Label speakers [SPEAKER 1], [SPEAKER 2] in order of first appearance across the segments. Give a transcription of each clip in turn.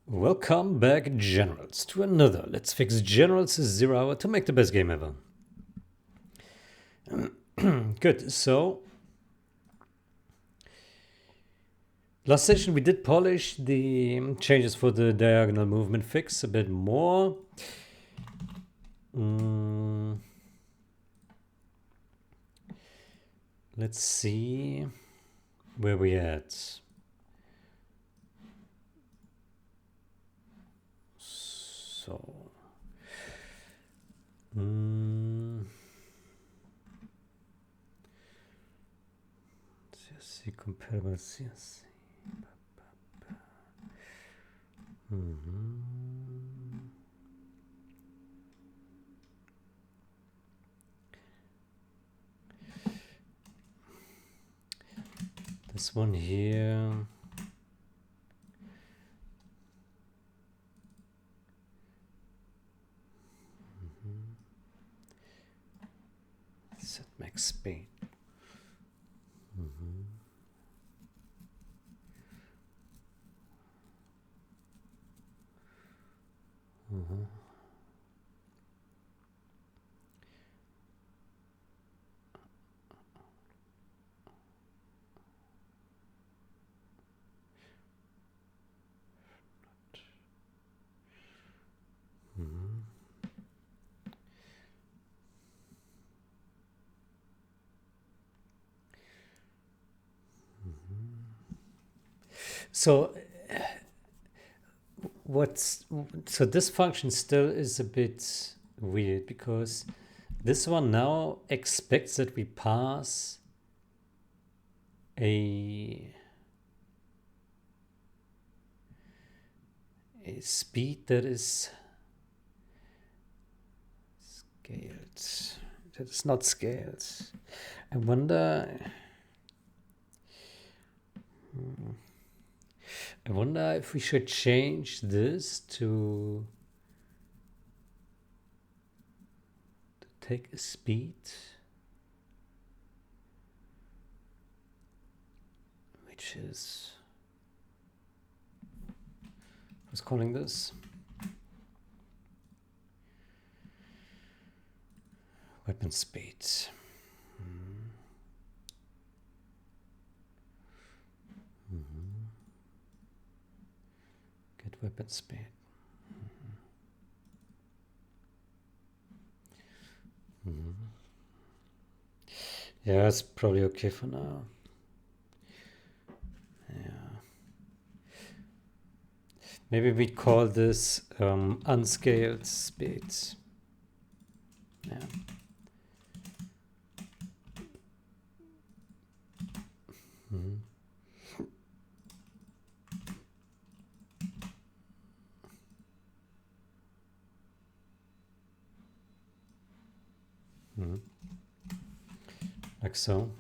[SPEAKER 1] Welcome back, Generals, to another Let's Fix Generals 0 Hour to make the best game ever. Good, so last session we did polish the changes for the diagonal movement fix a bit more. Let's see where we at. So CSC comparable CSC. This one here. Set max speed. So so this function still is a bit weird because this one now expects that we pass a speed that is scaled. That is not scaled. I wonder if we should change this to take a speed which is, who's calling this? Weapon speed. Get weapon speed. Yeah, it's probably okay for now. Yeah. Maybe we call this unscaled speed. Yeah. Like so.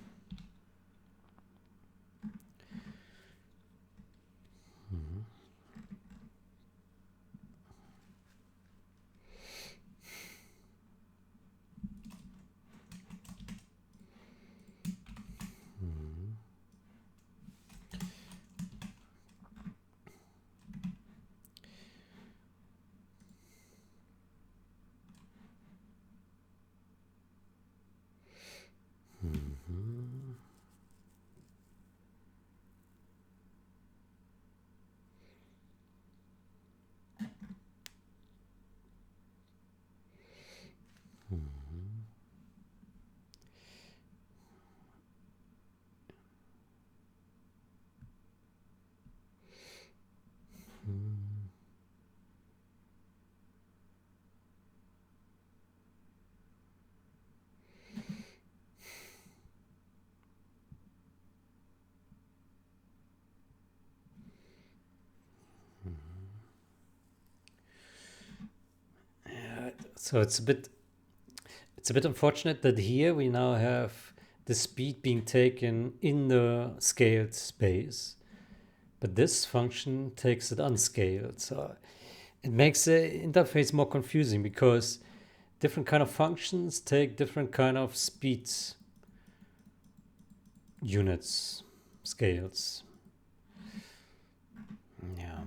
[SPEAKER 1] So it's a bit unfortunate that here we now have the speed being taken in the scaled space, but this function takes it unscaled. So it makes the interface more confusing because different kind of functions take different kind of speed units, scales. Yeah.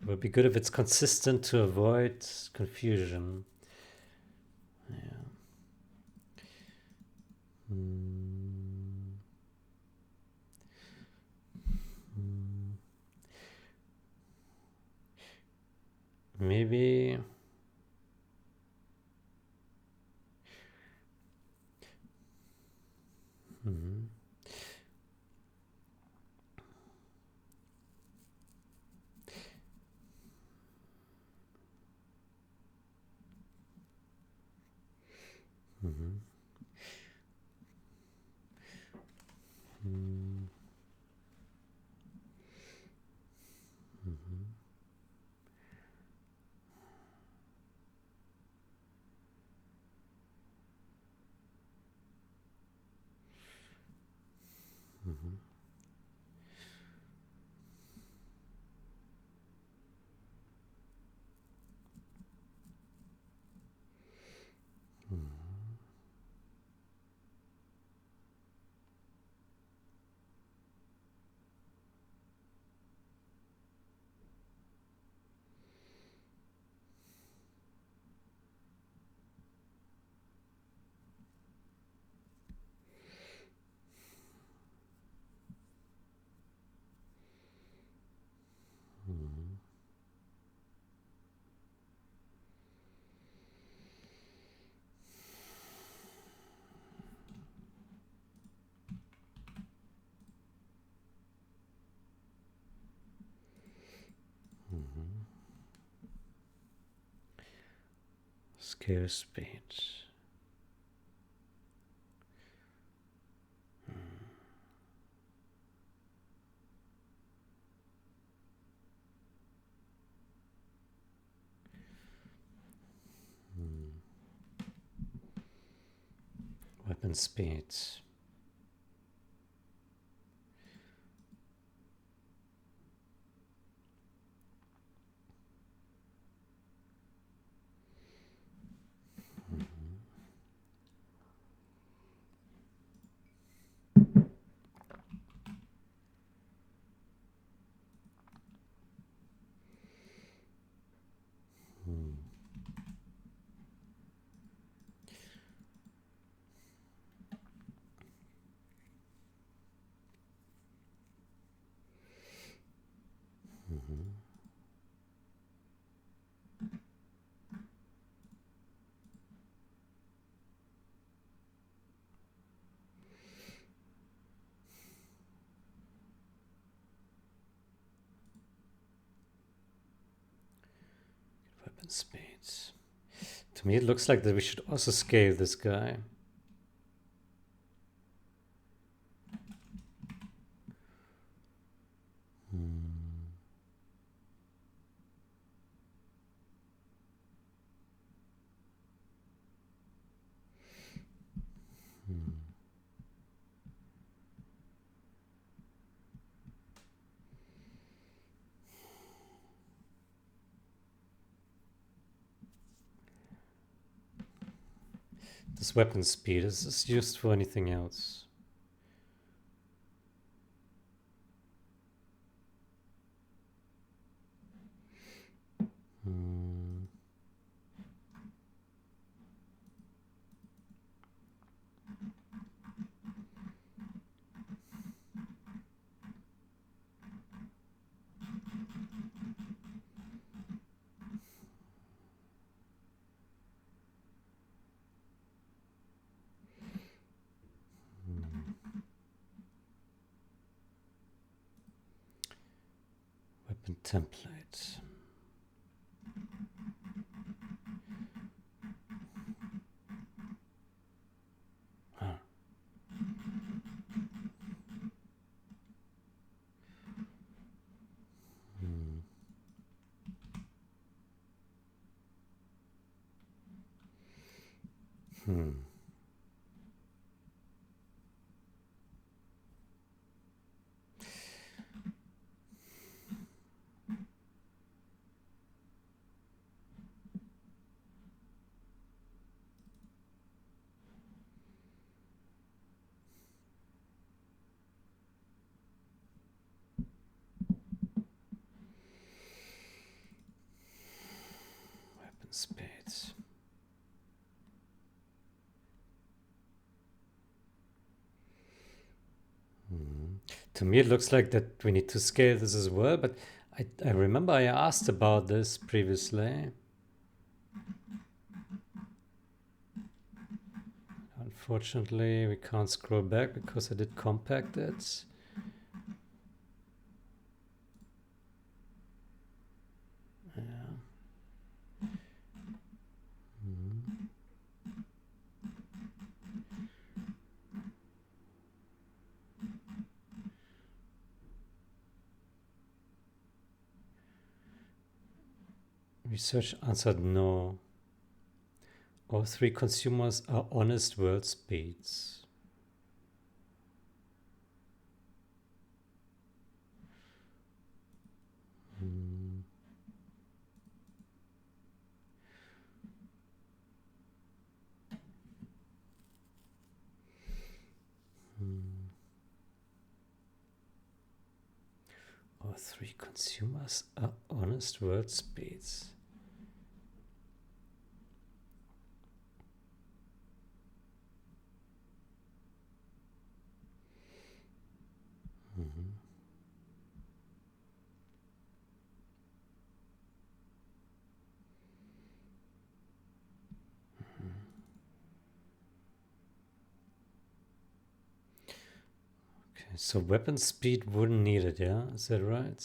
[SPEAKER 1] would be good if it's consistent to avoid confusion. Yeah. Maybe scale speed. Weapon speed. Weapon speed. To me, it looks like that we should also scale this guy. This weapon speed is used for anything else. Weapon template. To me, it looks like that we need to scale this as well, but I remember I asked about this previously. Unfortunately, we can't scroll back because I did compact it. Yeah. Research answered no. All three consumers are honest world speeds. All three consumers are honest world speeds. Okay, so weapon speed wouldn't need it, yeah? Is that right?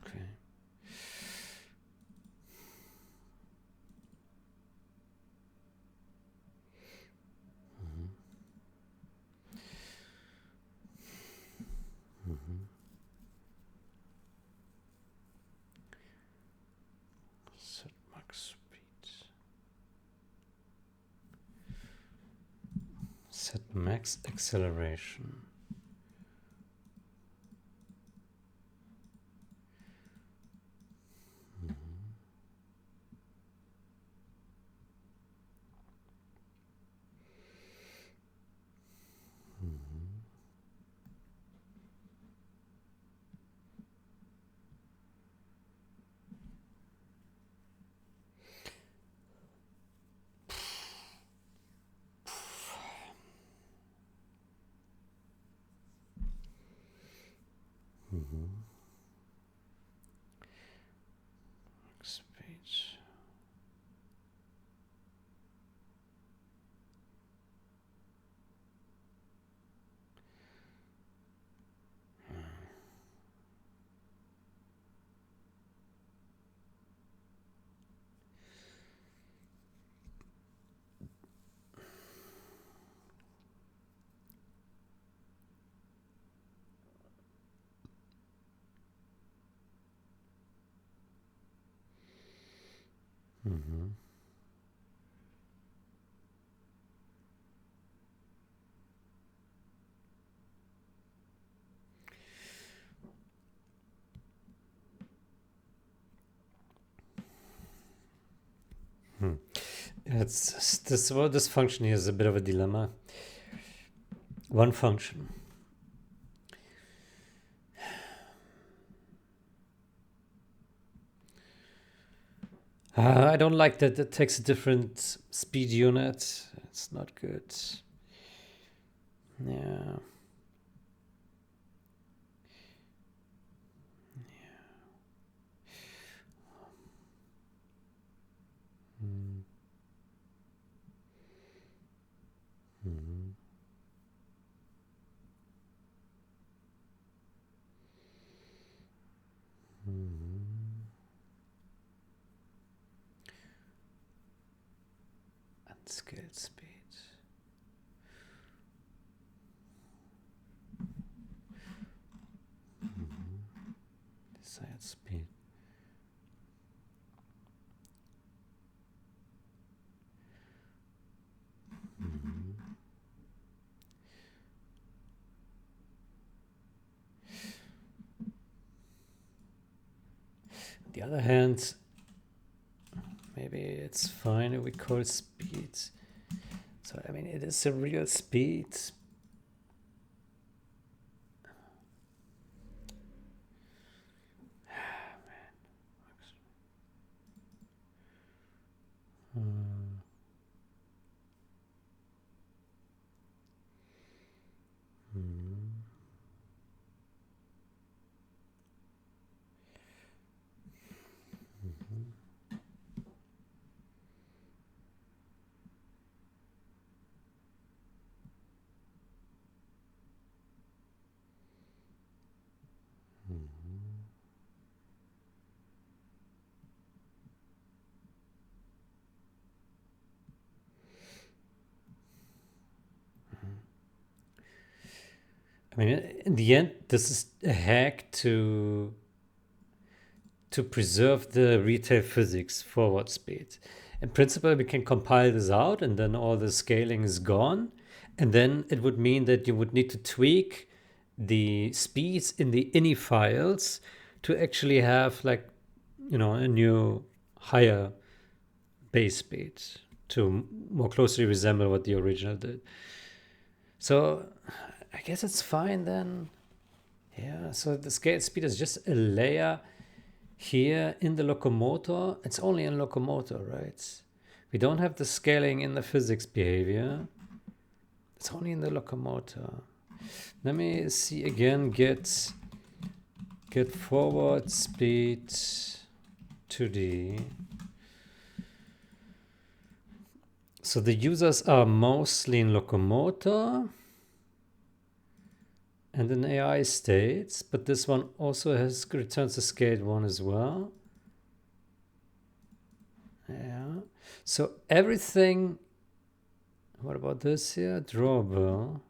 [SPEAKER 1] Okay. Set max speed. Set max acceleration. Speed. It's this. Well, this function here is a bit of a dilemma. One function. I don't like that it takes a different speed unit. It's not good. Yeah. Scale speed. Desired speed. On the other hand, maybe it's fine if we call it speed. So I mean, it is a real speed. I mean, in the end, this is a hack to preserve the retail physics forward speed. In principle, we can compile this out and then all the scaling is gone. And then it would mean that you would need to tweak the speeds in the ini files to actually have like, a new higher base speed to more closely resemble what the original did. So I guess it's fine then. Yeah, so the scale speed is just a layer here in the locomotor. It's only in locomotor, right? We don't have the scaling in the physics behavior. It's only in the locomotor. Let me see again, get forward speed to the... So the users are mostly in locomotor and in AI states, but this one also returns a scaled one as well. Yeah. So everything. What about this here? Drawable.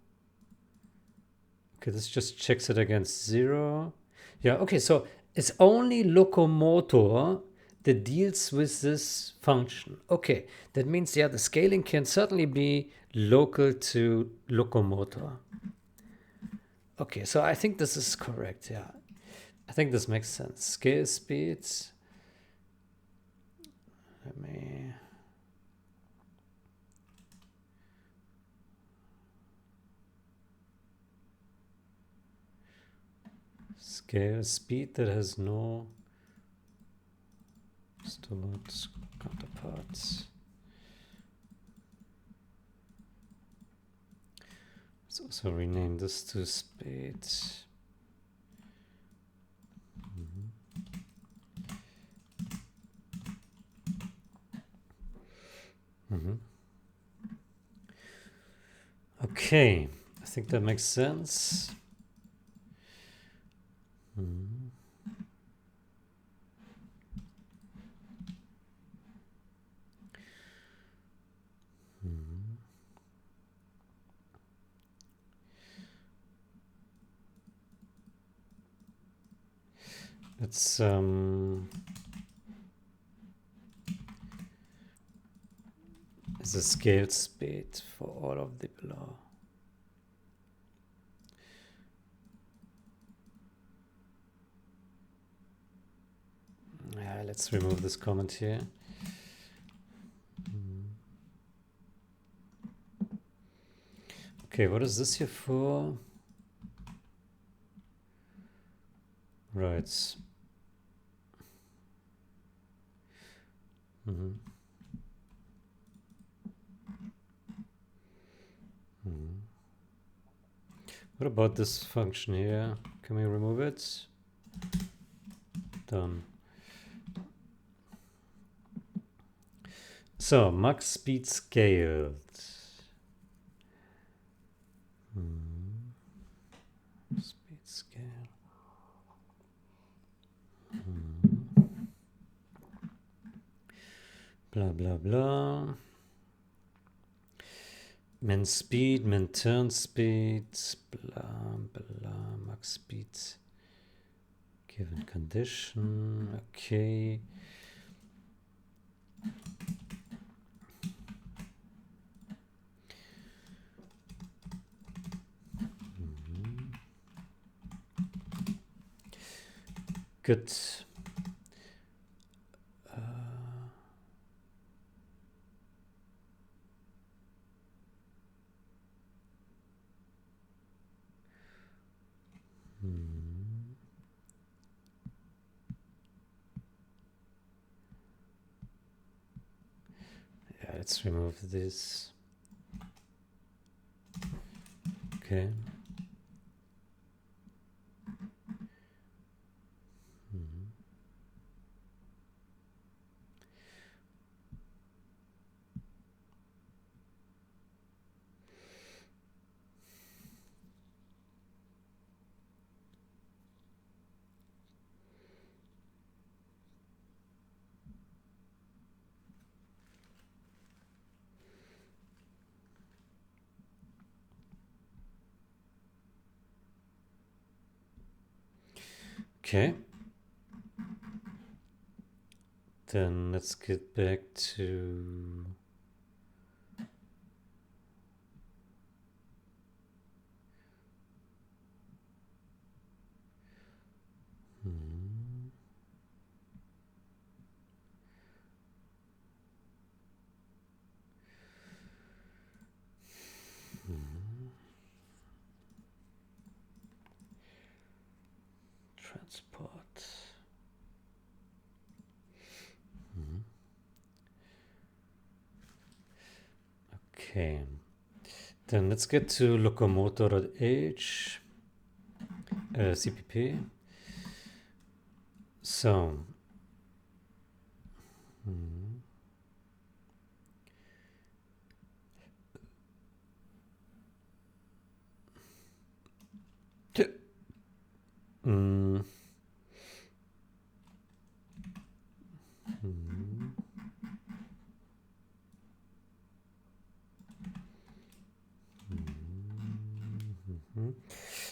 [SPEAKER 1] Okay, this just checks it against 0. Yeah. Okay. So it's only locomotor that deals with this function. Okay, that means the scaling can certainly be local to locomotor. Okay, so I think this is correct. Yeah, I think this makes sense. Scale speeds. Let me... Scale speed that has no stored counterparts. Let's also rename this to speed. Okay, I think that makes sense. It's a scale speed for all of the below. Yeah, let's remove this comment here. Okay, what is this here for? Right. What about this function here? Can we remove it? Done. So, max speed scaled. Speed scale. Blah, blah, blah. Min speed, min turn speed, blah, blah, max speed. Given condition, okay. Good. Yeah, let's remove this. Okay. Okay. Then let's get back to transport. Okay. Then let's get to locomotor.h, CPP. So,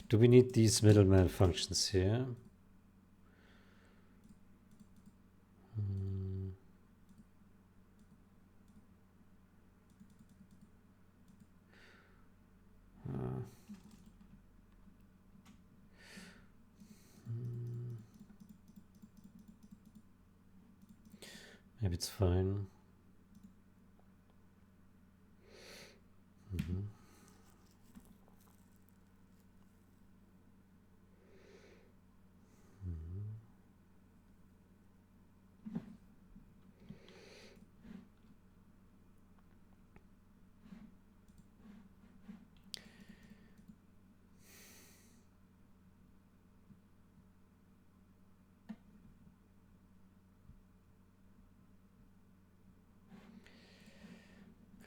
[SPEAKER 1] do we need these middleman functions here? Maybe it's fine.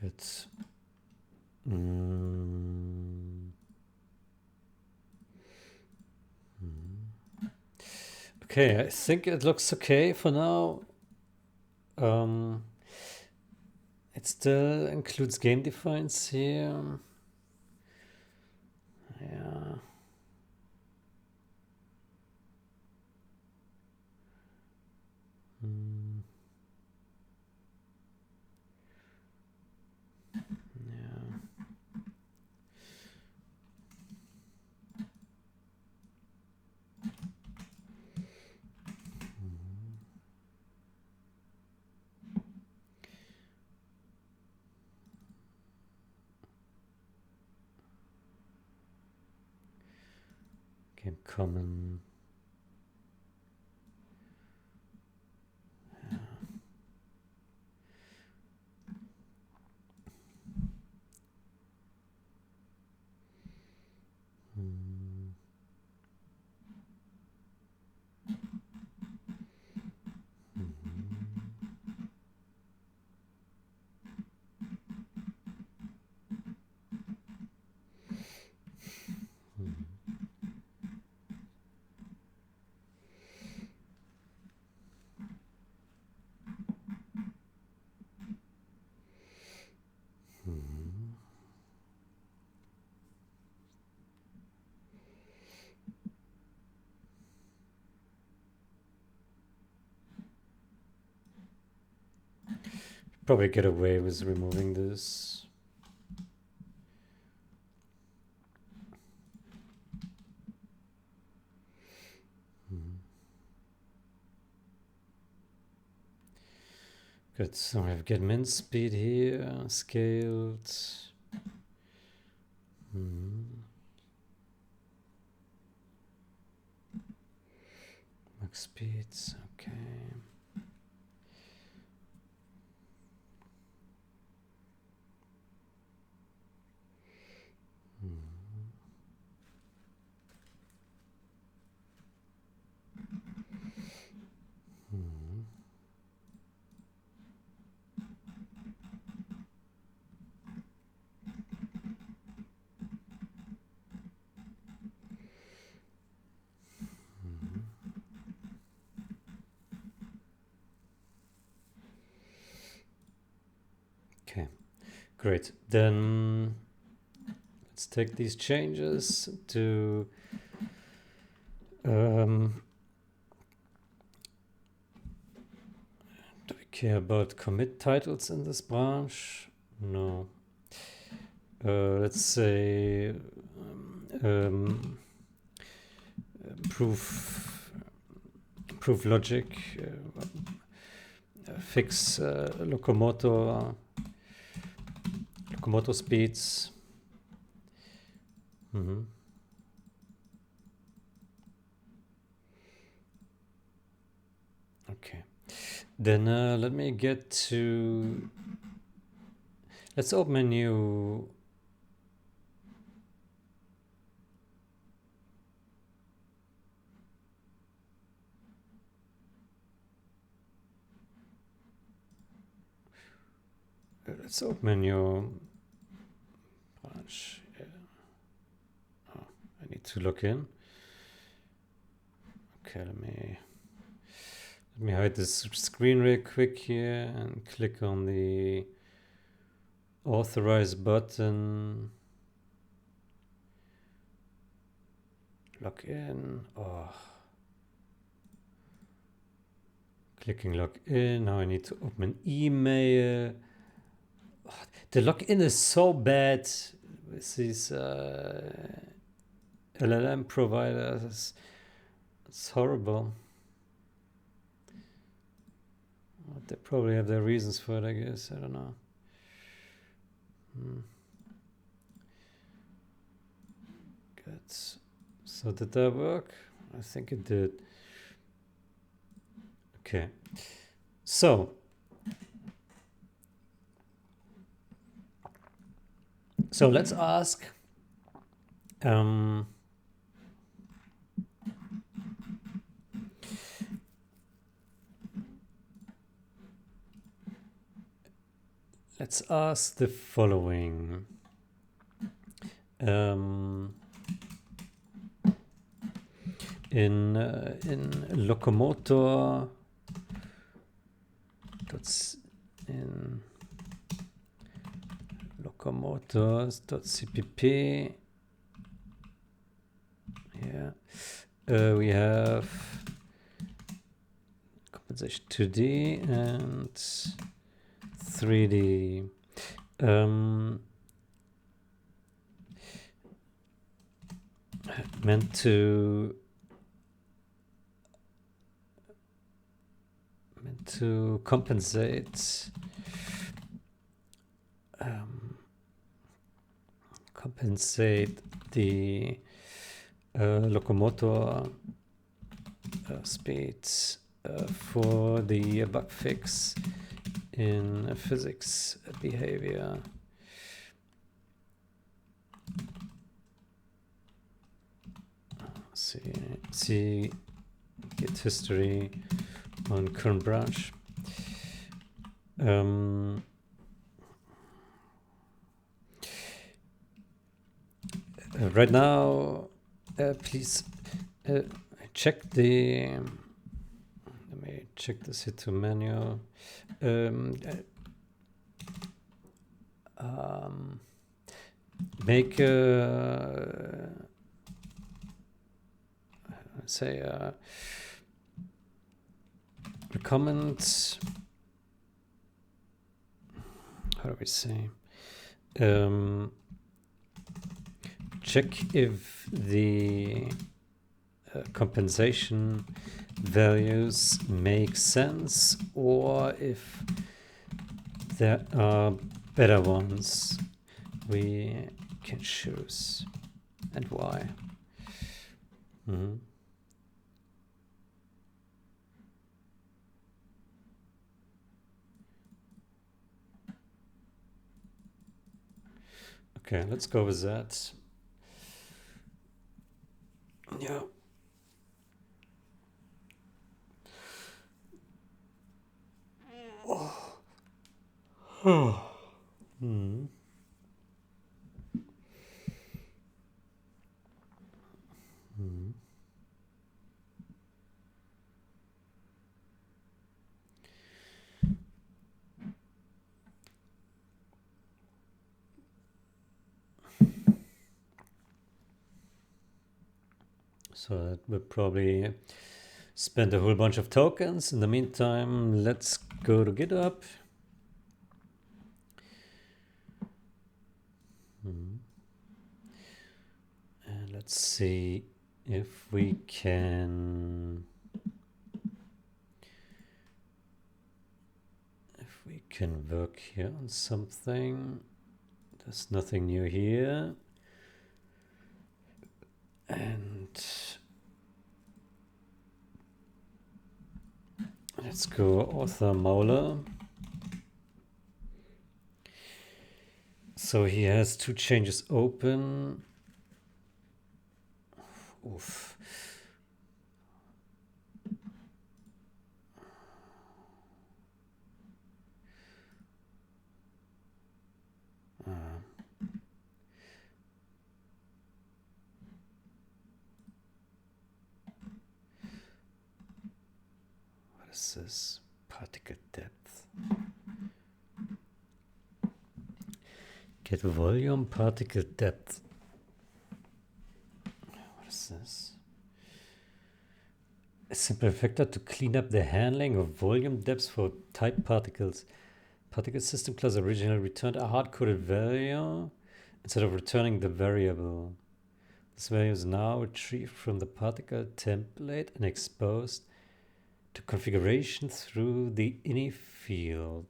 [SPEAKER 1] Good. Okay, I think it looks okay for now. It still includes game defines here. Yeah. Game common. Probably get away with removing this. Good, so I have get min speed here, scaled. Max speeds, okay. Okay, great. Then let's take these changes to care about commit titles in this branch? No. Let's say proof logic, fix locomotor speeds. Okay, then let me get to, let's open a new branch. Oh, I need to log in. Okay, let me hide this screen real quick here and click on the authorize button. Log in. Oh. Clicking log in. Now I need to open an email. Oh, the login is so bad with these LLM providers. It's horrible. They probably have their reasons for it, I guess. I don't know. Good. So did that work? I think it did. Okay. So let's ask the following. In locomotor, in locomotors.cpp, yeah, we have compensation 2D and 3D. Meant to compensate the locomotor speeds for the bug fix in physics behavior. See git history on current branch. Right now, please check the. Let me check this here to manual. Make say a comment. How do we say? Check if the compensation values make sense, or if there are better ones we can choose, and why. Okay, let's go with that. Yeah. So that will probably spend a whole bunch of tokens. In the meantime, let's go to GitHub. And let's see if we can work here on something. There's nothing new here. And let's go author Mauler. So he has 2 changes open. Oof. What is this? Particle depth. Get volume particle depth. What is this? A simple factor to clean up the handling of volume depths for type particles. Particle system class originally returned a hard-coded value instead of returning the variable. This value is now retrieved from the particle template and exposed to configuration through the ini field.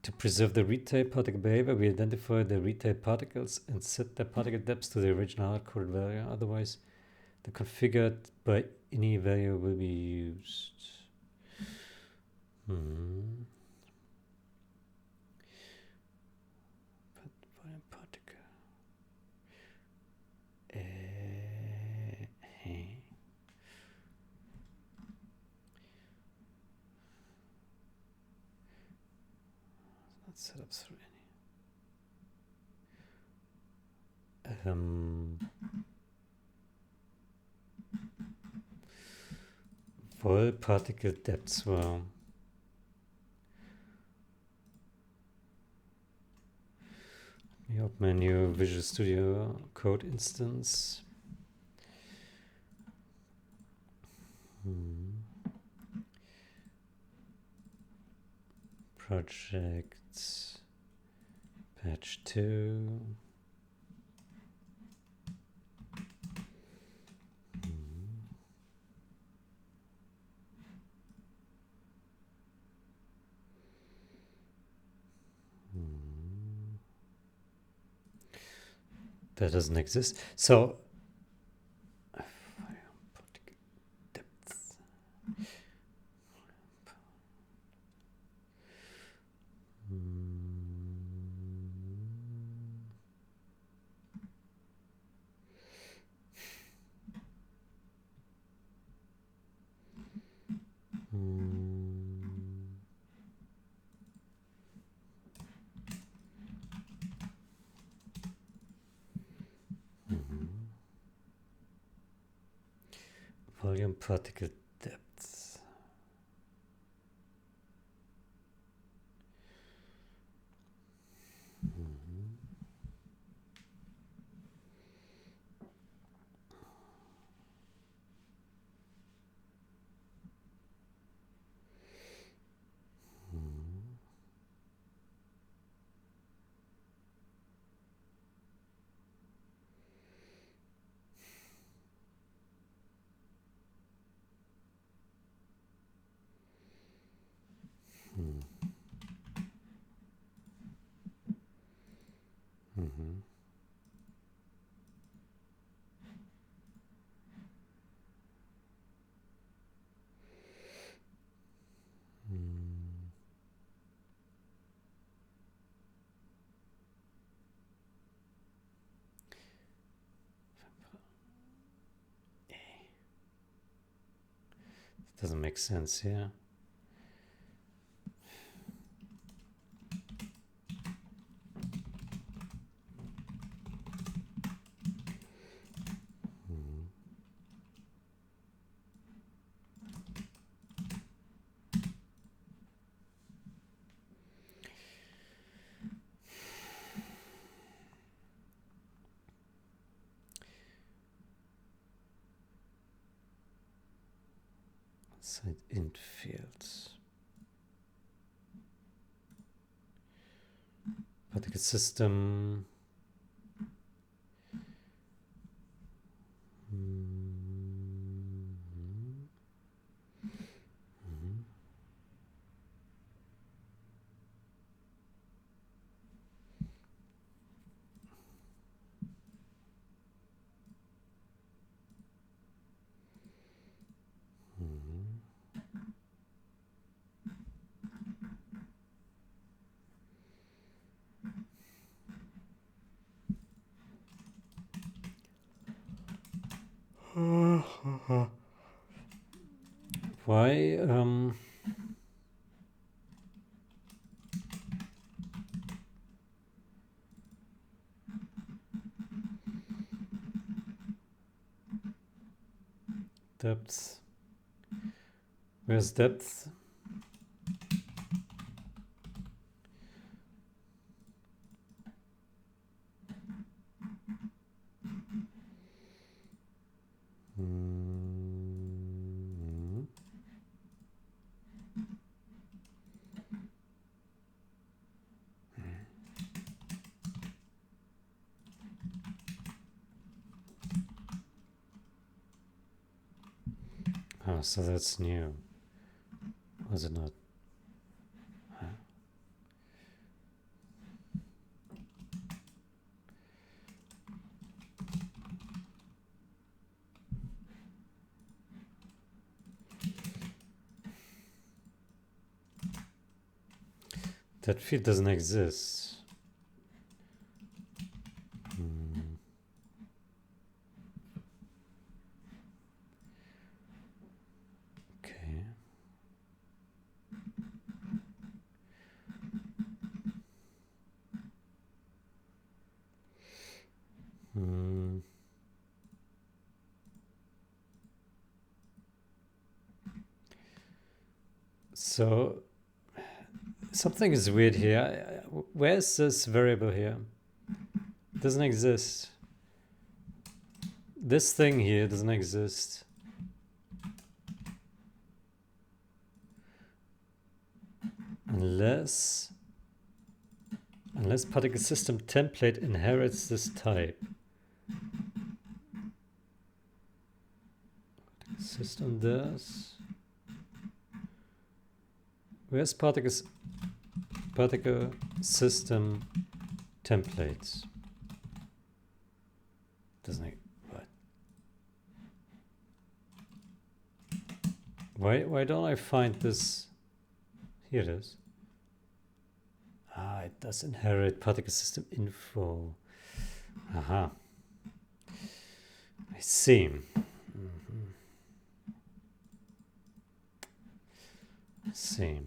[SPEAKER 1] To preserve the retype particle behavior, we identify the retype particles and set their particle depths to the original hard-coded value. Otherwise, the configured by ini value will be used. Volume particle. Let's set up through any. Vol particle depths. Well, let me open my new Visual Studio Code instance. Projects, patch 2. That doesn't exist. So depth. Volume particle depth. Doesn't make sense here. Side int fields. particle system. Why depth? Where's depth? Oh, so that's new. Was it not? That field doesn't exist. Okay. So something is weird here. Where's this variable here? It doesn't exist. This thing here doesn't exist. Unless particle system template inherits this type. System does. Where's particle system templates? Doesn't it? What? Why don't I find this? Here it is. Ah, it does inherit particle system info. Aha. I see. See.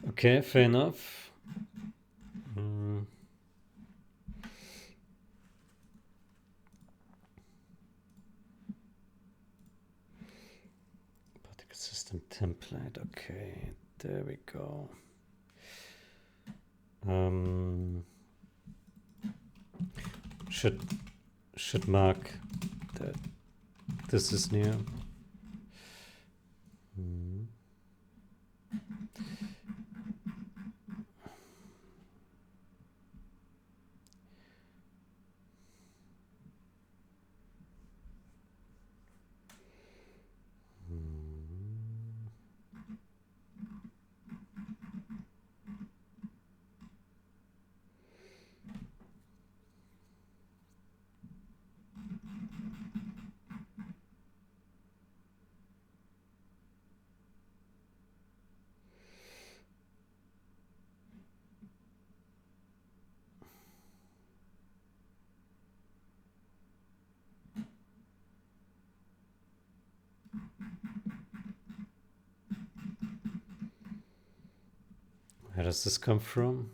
[SPEAKER 1] Okay, fair enough. Particle system template. Okay, there we go. Should mark that this is new. Where does this come from?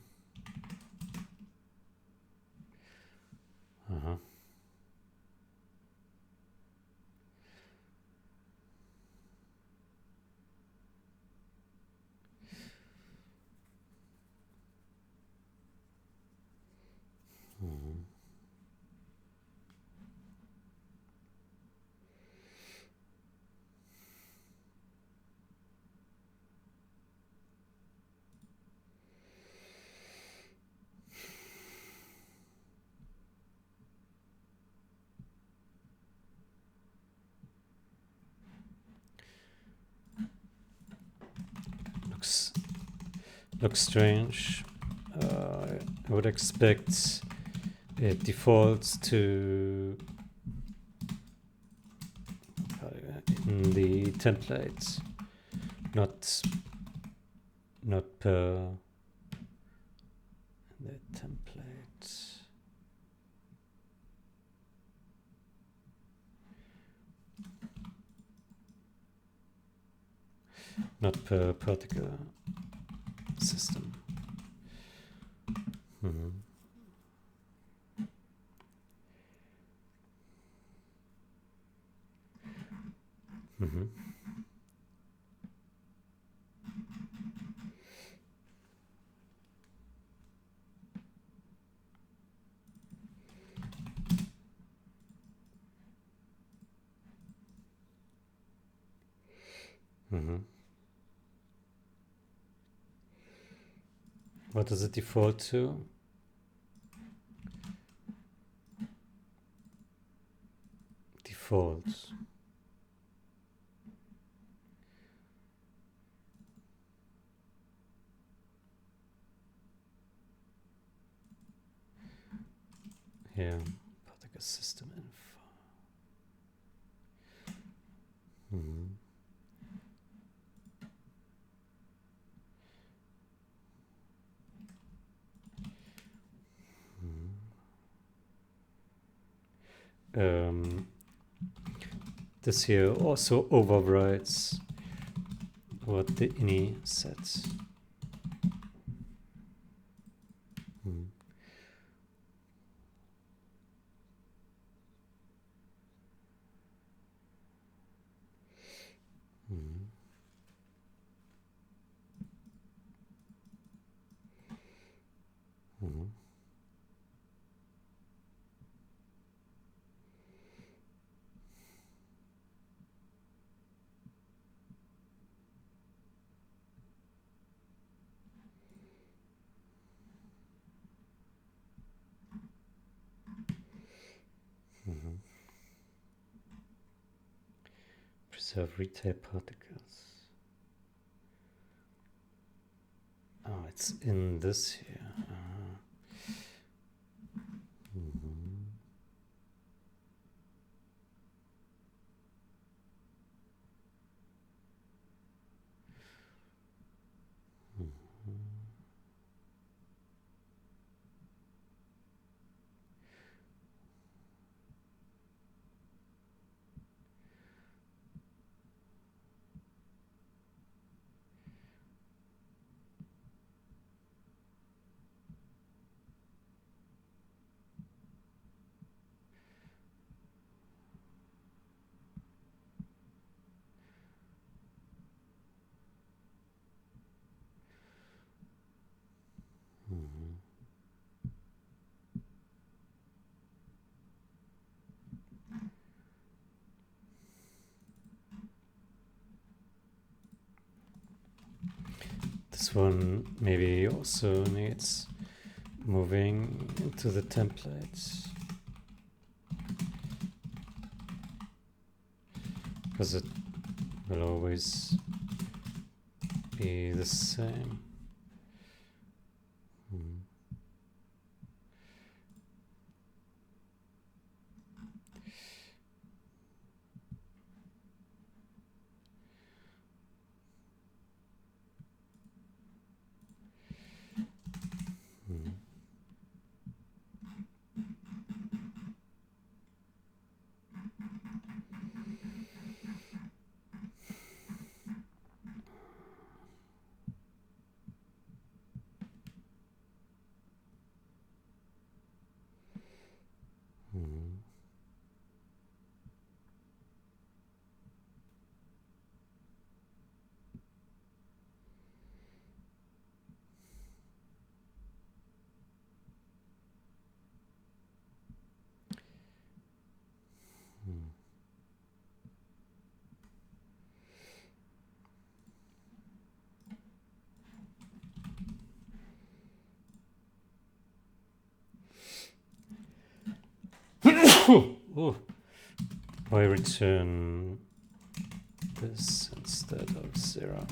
[SPEAKER 1] looks strange. I would expect it defaults to in the templates, not per the template. Not per particular system. What does it default to? Default. Here, particular system info. This here also overrides what the ini sets. Preserve retail particles. Oh, it's in this here. This one maybe also needs moving into the templates, because it will always be the same. Why return this instead of 0?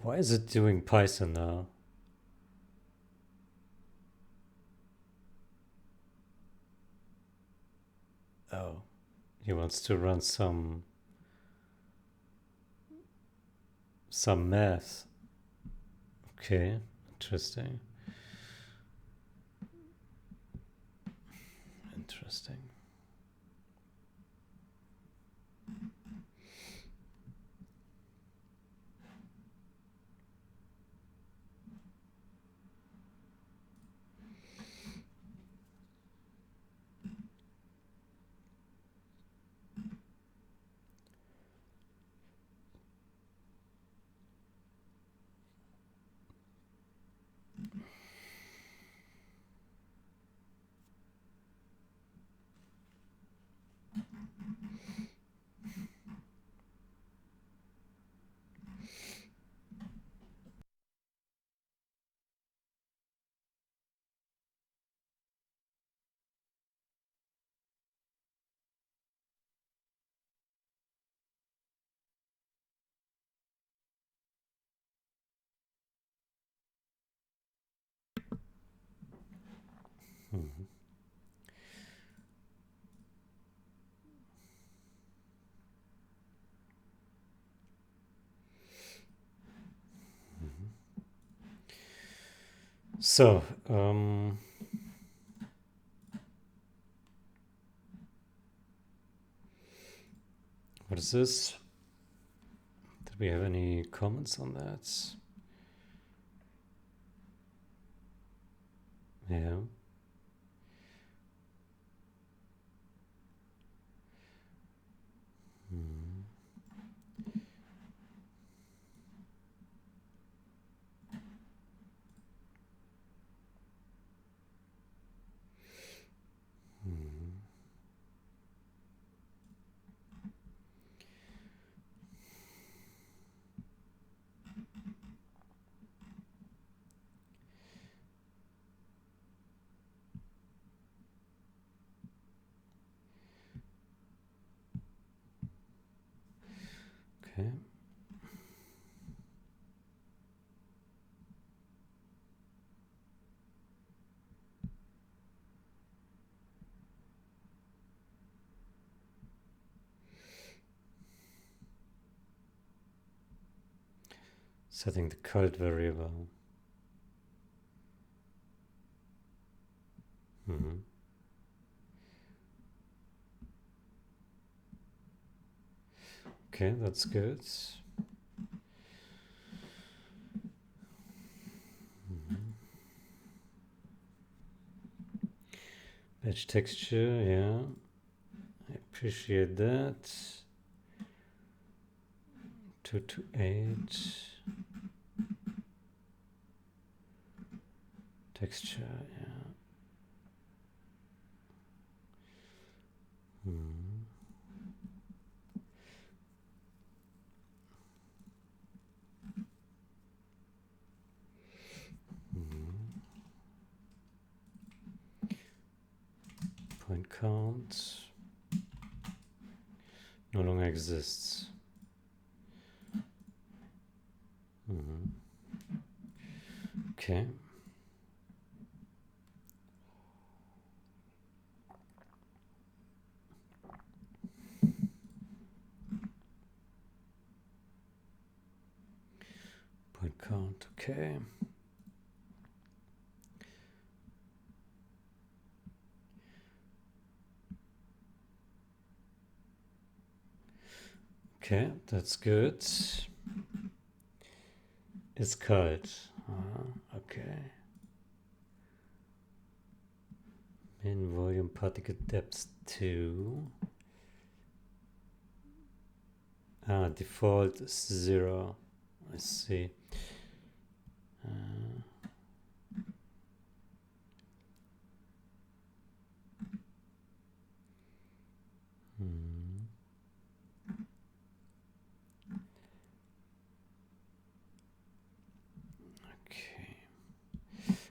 [SPEAKER 1] Why is it doing Python now? Oh, he wants to run some math. Okay, interesting. Interesting. Mm-hmm. So, what is this? Did we have any comments on that? Yeah. Mm. Mm. Okay. Setting the cult variable. Mm-hmm. Okay, that's good. Mm-hmm. Batch texture, yeah. I appreciate that. 2 to 8. Texture, yeah. Mm. Mm. Point count no longer exists. Mm-hmm. Okay. Point count, okay. Okay, that's good. It's cut. Okay. Min volume particle depth 2. Default is 0. I see. Hmm. Okay.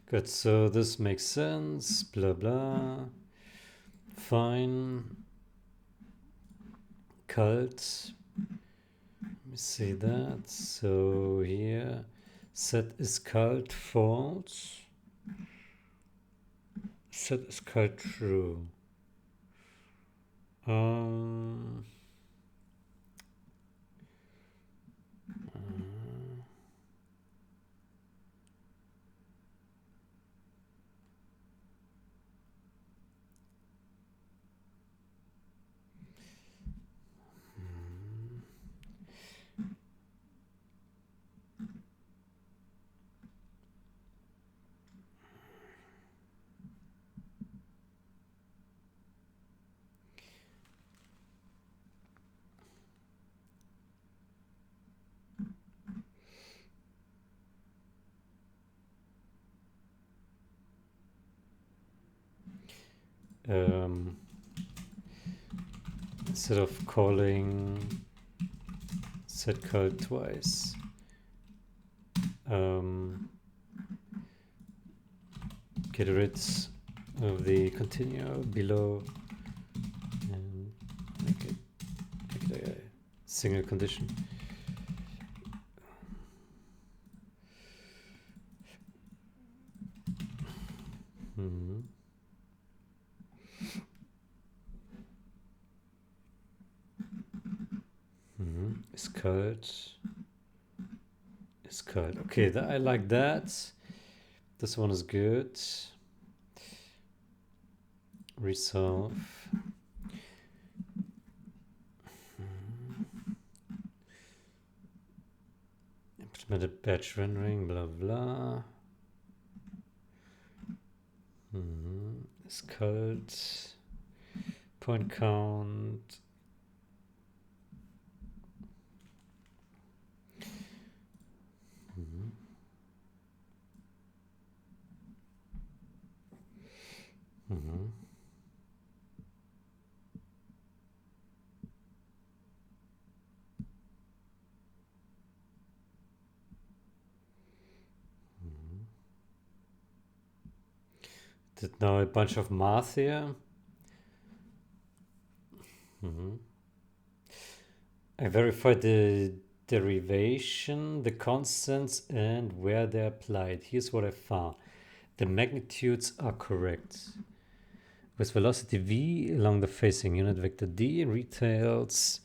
[SPEAKER 1] Good, so this makes sense. Blah blah. Fine. Cult. see that. So here, set is called false. Set is called true. Um, um, instead of calling set call twice, get rid of the continue below and make it a single condition. Is called. Okay, I like that. This one is good. Resolve. Implemented batch rendering, blah blah. Is called. Point count. Did now a bunch of math here. I verified the derivation, the constants, and where they're applied. Here's what I found. The magnitudes are correct. With velocity v along the facing unit vector d returns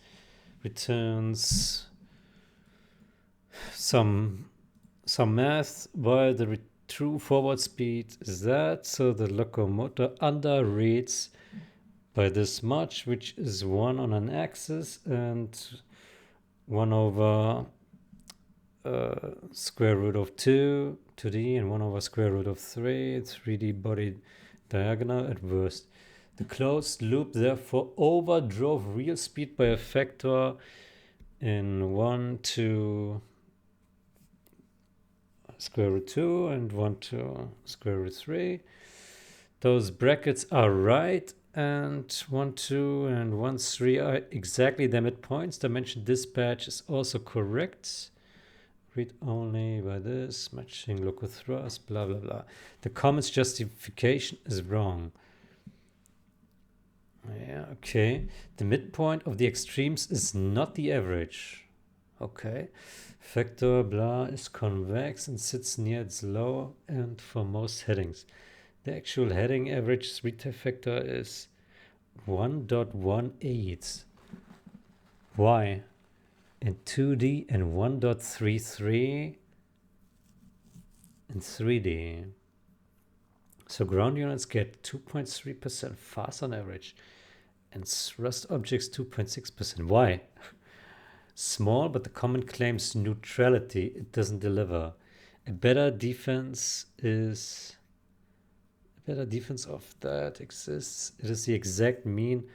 [SPEAKER 1] some math, while the true forward speed is that, so the locomotor underrates by this much, which is 1 on an axis and 1 over square root of 2d, and 1 over square root of 3d body diagonal at worst. The closed loop therefore overdrove real speed by a factor in 1 to square root 2 and 1 to square root 3. Those brackets are right, and 1, 2 and 1, 3 are exactly the midpoints. Dimension dispatch is also correct. Read only by this, matching local thrust, blah blah blah. The comment's justification is wrong. Yeah, okay. The midpoint of the extremes is not the average. Okay. Factor blah is convex and sits near its lower end for most headings. The actual heading average retail factor is 1.18. Why? In 2D and 1.33 in 3D. So ground units get 2.3% fast on average, and thrust objects 2.6%. Why? Small, but the comment claims neutrality. It doesn't deliver. A better defense of that exists. It is the exact mean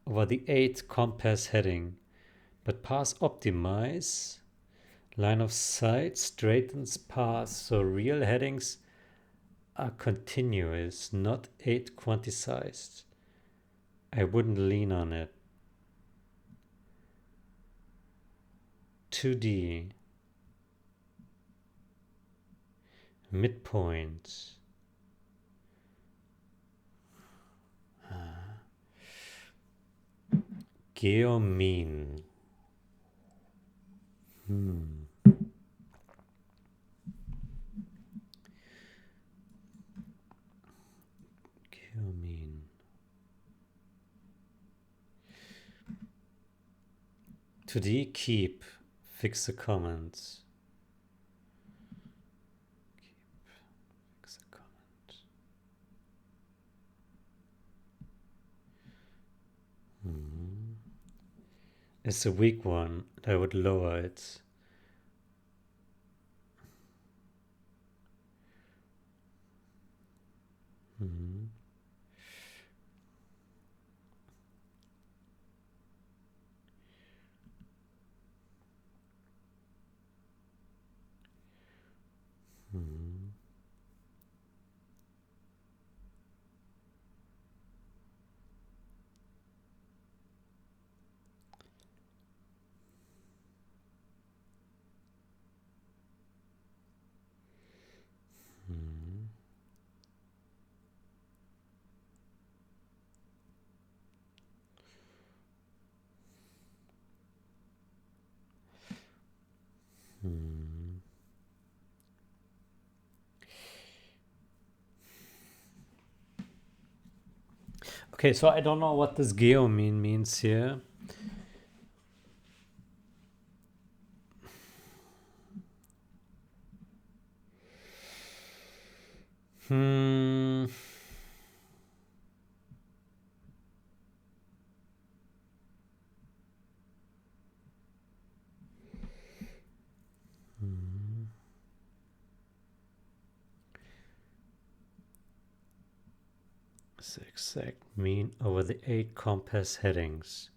[SPEAKER 1] over the 8 compass heading. But path optimize, line of sight straightens path, so real headings are continuous, not 8 quantized. I wouldn't lean on it. 2D. Midpoint. Geomean. Geomean. To D, keep. Fix the comments. Fix the comment. It's a weak one. I would lower it. Okay, so I don't know what this geomean means here. Hmm. 6 exact mean over the 8 compass headings.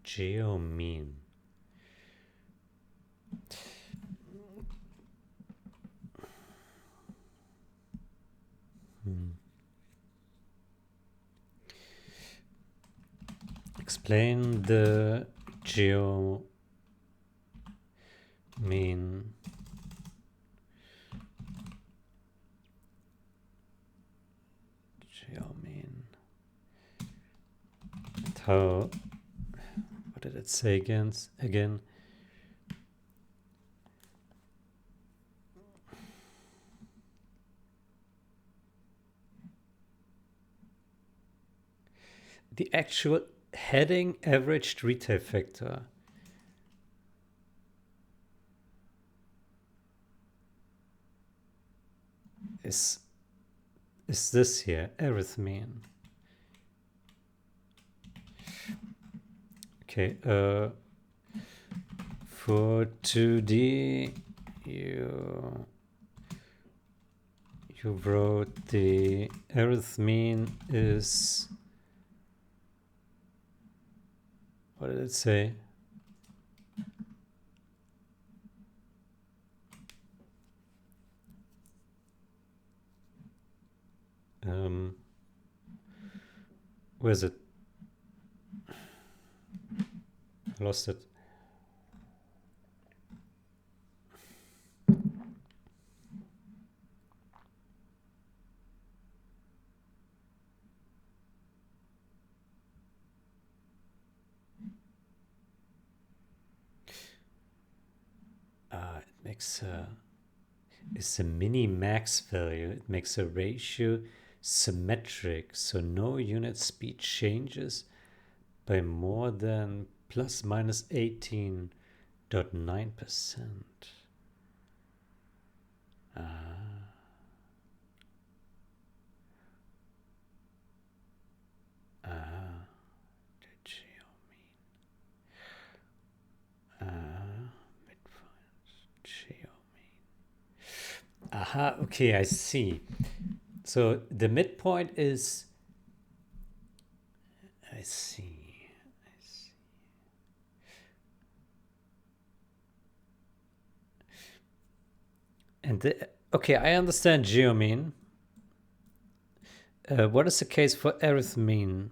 [SPEAKER 1] Geomean. Explain the geomean. Geomean. And how? What did it say again? The actual heading averaged retail factor. Is this here, arithmean. Okay, for 2D, you wrote the arithmean is, what did it say? Where is it? I lost it. It makes it's a mini max value. It makes a ratio symmetric, so no unit speed changes by more than plus minus 18.9%. Aha, okay, I see. So the midpoint is, I see. And okay, I understand geomean. What is the case for arithmean?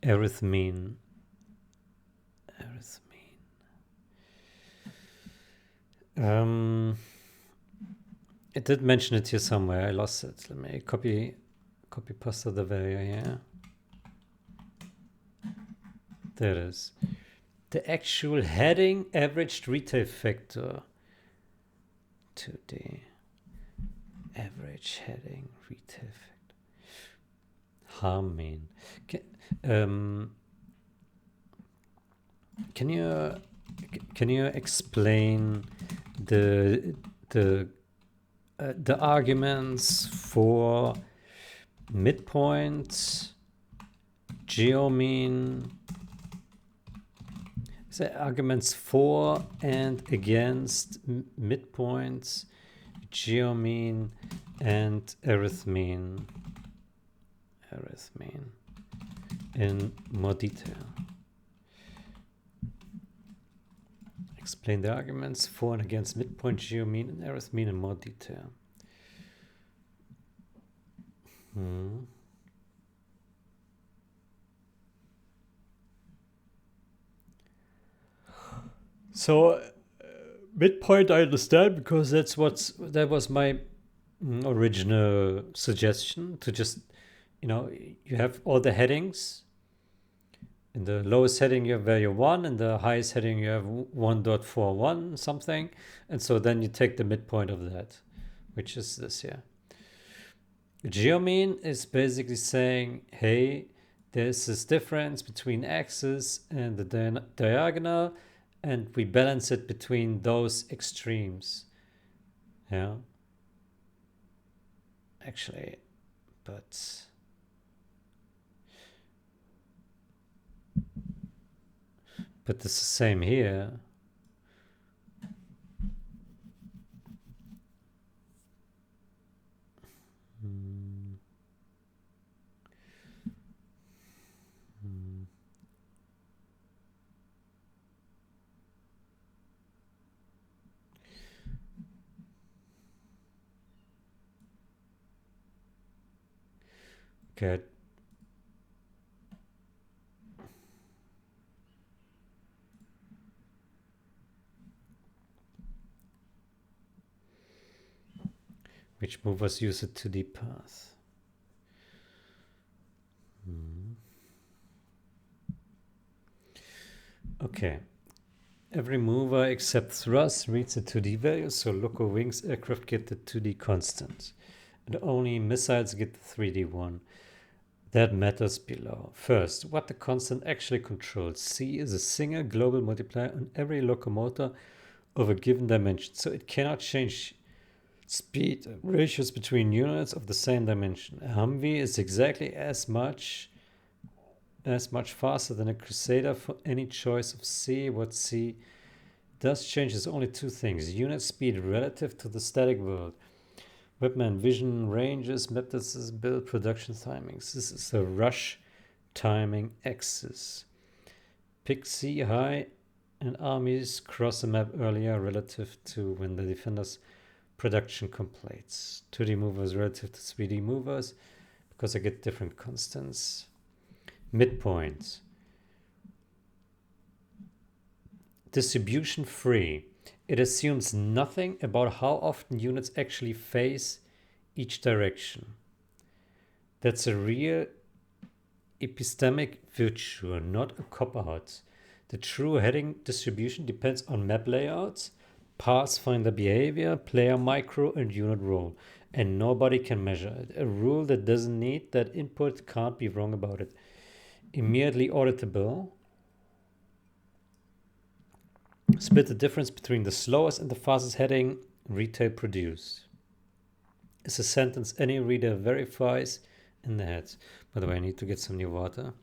[SPEAKER 1] Arithmean. It did mention it here somewhere. I lost it. Let me copy paste the value here. There it is. The actual heading averaged retail factor. 2D. Average heading retail factor. Harmin. Can you explain the arguments for midpoint, geomean? The arguments for and against midpoints, geomean, and arithmean in more detail. Explain the arguments for and against midpoint, geomean, and arithmean in more detail. So midpoint I understand, because that was my original suggestion, to just, you have all the headings. In the lowest heading you have value 1, in the highest heading you have 1.41 something, and so then you take the midpoint of that, which is this here. Geomean is basically saying, hey, there's this difference between axis and the diagonal, and we balance it between those extremes. Yeah. Actually, but it's the same here. Okay. Which movers use a 2D path? Okay. Every mover except thrust reads a 2D value, so loco wings aircraft get the 2D constant. And only missiles get the 3D one. That matters below. First, what the constant actually controls. C is a single global multiplier on every locomotor of a given dimension, so it cannot change speed ratios between units of the same dimension. A Humvee is exactly as much faster than a Crusader for any choice of C. What C does change is only two things: unit speed relative to the static world, weapon vision ranges, methods, build production timings. This is a rush timing axis. Pick C high and armies cross the map earlier relative to when the defenders production completes. 2D movers relative to 3D movers, because I get different constants. Midpoint. Distribution free. It assumes nothing about how often units actually face each direction. That's a real epistemic virtue, not a cop-out. The true heading distribution depends on map layouts, pathfinder behavior, player micro, and unit role, and nobody can measure it. A rule that doesn't need that input can't be wrong about it. Immediately auditable. Split the difference between the slowest and the fastest heading retail produced. Is a sentence any reader verifies in the head. By the way, I need to get some new water.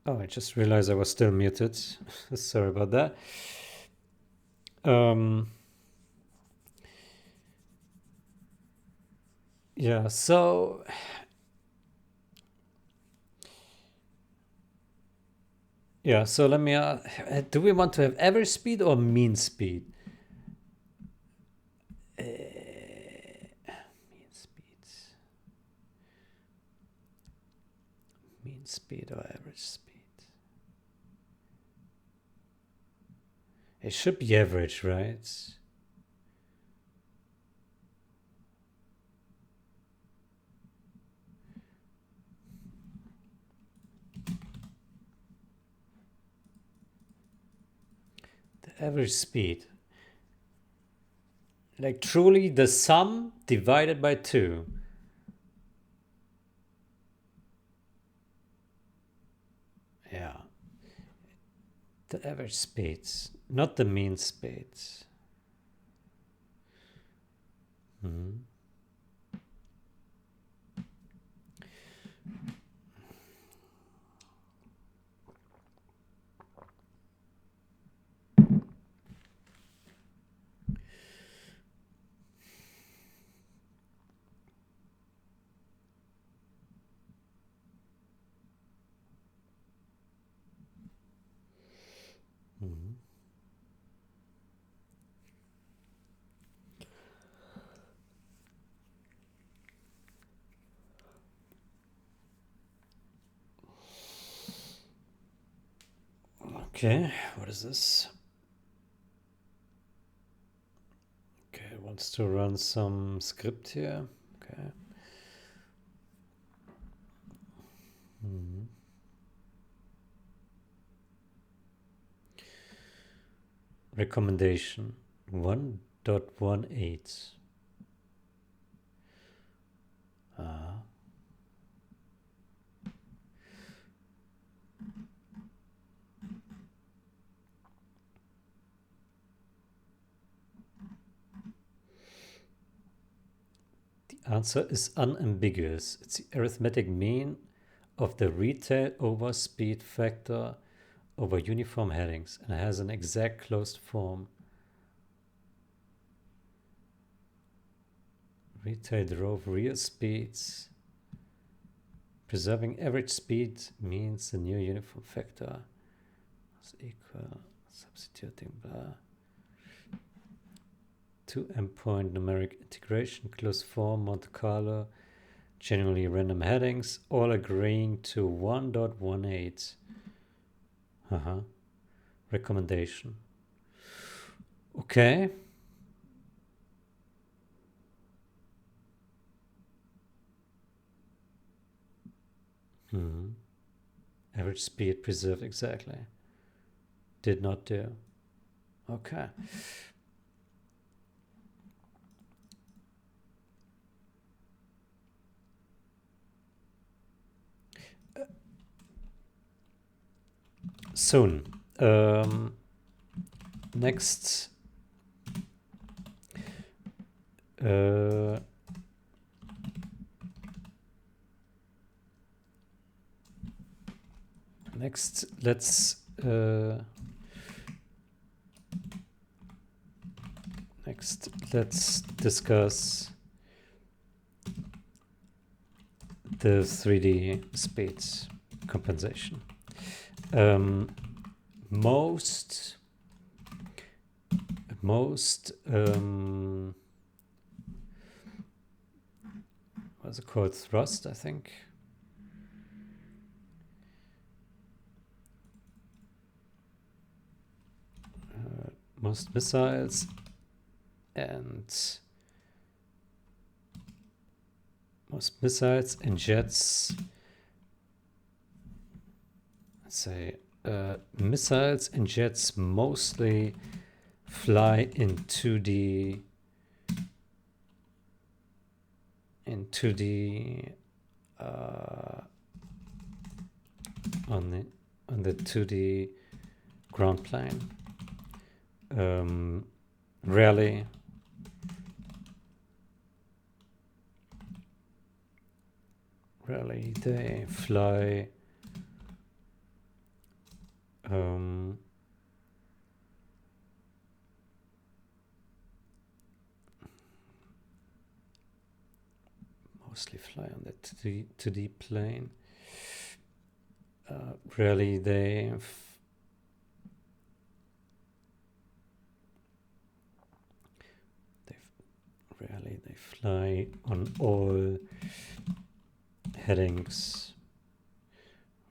[SPEAKER 1] Oh, I just realized I was still muted. Sorry about that. Yeah, so let me do we want to have average speed or mean speed? Mean speed or average speed? It should be average, right? The average speed. Like truly the sum divided by 2. Yeah. The average speeds, not the mean speeds. Okay, what is this? Okay, it wants to run some script here. Okay. Recommendation 1.18. The answer is unambiguous. It's the arithmetic mean of the retail over speed factor over uniform headings and has an exact closed form. Retail drove real speeds. Preserving average speed means the new uniform factor is equal, substituting blah. 2 endpoint numeric integration, closed form, Monte Carlo, genuinely random headings, all agreeing to 1.18. Recommendation. Okay. Average speed preserved exactly. Did not do. Okay. Soon. Next. Next, let's discuss the 3D speeds compensation. Most what's it called? Thrust, I think. Most missiles and jets, let's say missiles and jets mostly fly into the on the 2D ground plane. Rarely they fly Um, mostly fly on the 2D plane. Really, they fly on all headings.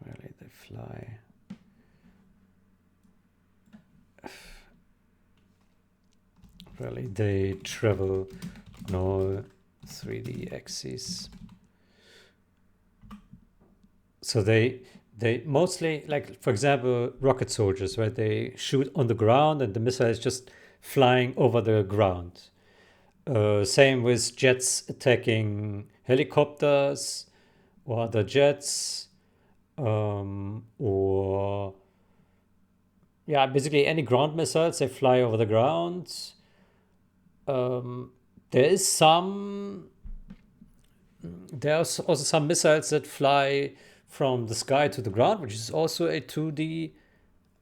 [SPEAKER 1] Really, they fly. Really, they travel on all 3D axes. So they mostly, like, for example, rocket soldiers, right? They shoot on the ground and the missile is just flying over the ground. Same with jets attacking helicopters or other jets, or yeah, basically any ground missiles, they fly over the ground. There are also some missiles that fly from the sky to the ground, which is also a 2D,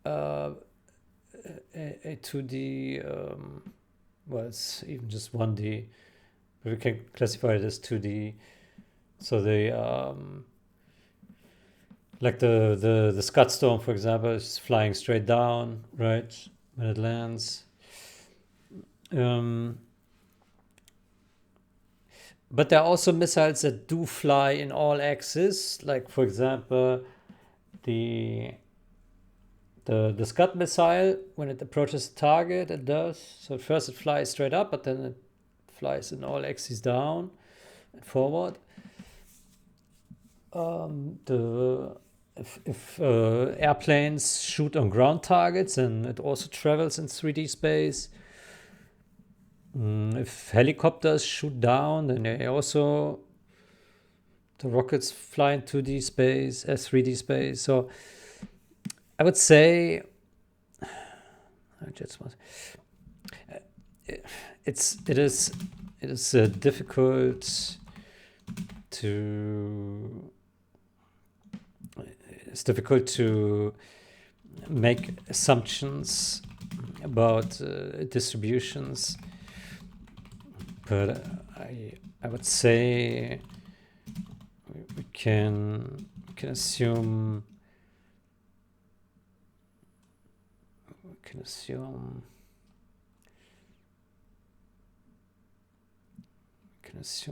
[SPEAKER 1] a 2D. Well, it's even just 1D, but we can classify it as 2D. So they like the Scud Storm, for example, is flying straight down, right, when it lands. But there are also missiles that do fly in all axes, like, for example, the Scud missile. When it approaches the target, it does. So at first it flies straight up, but then it flies in all axes down and forward. If airplanes shoot on ground targets, and it also travels in 3D space. If helicopters shoot down, then they also, the rockets fly in 2D space, 3D space. So I would say it is difficult to make assumptions about distributions, but I would say we can assume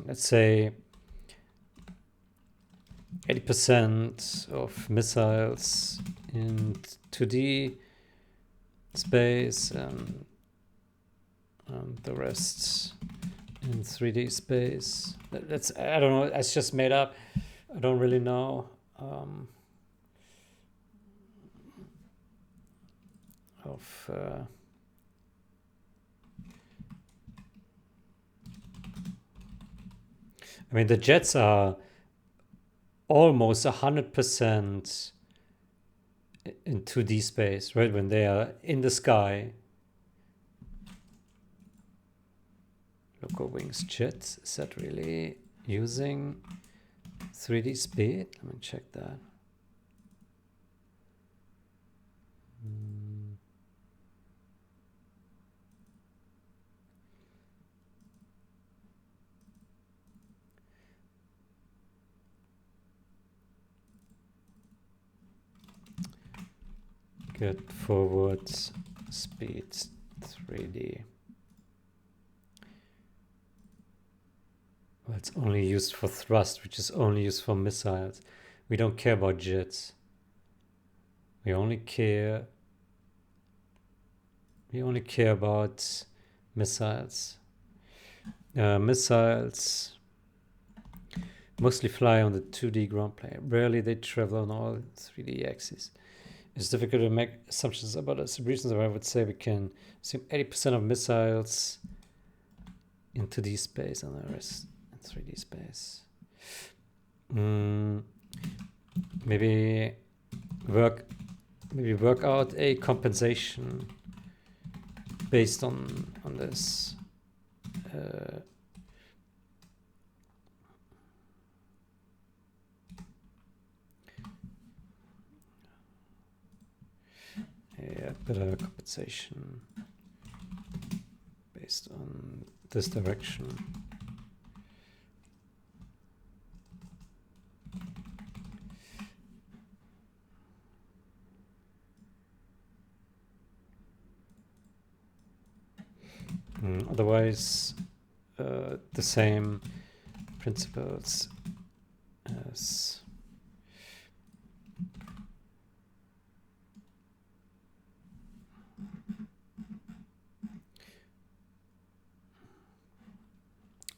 [SPEAKER 1] let's say 80% of missiles in 2D space and the rest in 3D space. That's, I don't know, it's just made up. I don't really know. I mean, the jets are almost 100% in 2D space, right? When they are in the sky. Local Wings jet, is that really using 3D speed? Let me check that. Get forward speed 3D. Well, it's only used for thrust, which is only used for missiles. We don't care about jets. We only care about missiles. Missiles mostly fly on the 2D ground plane. Rarely they travel on all 3D axes. It's difficult to make assumptions about distributions, but I would say we can assume 80% of missiles in 2D space and the rest in 3D space. Maybe work out a compensation based on this. better compensation based on this direction. Otherwise, the same principles as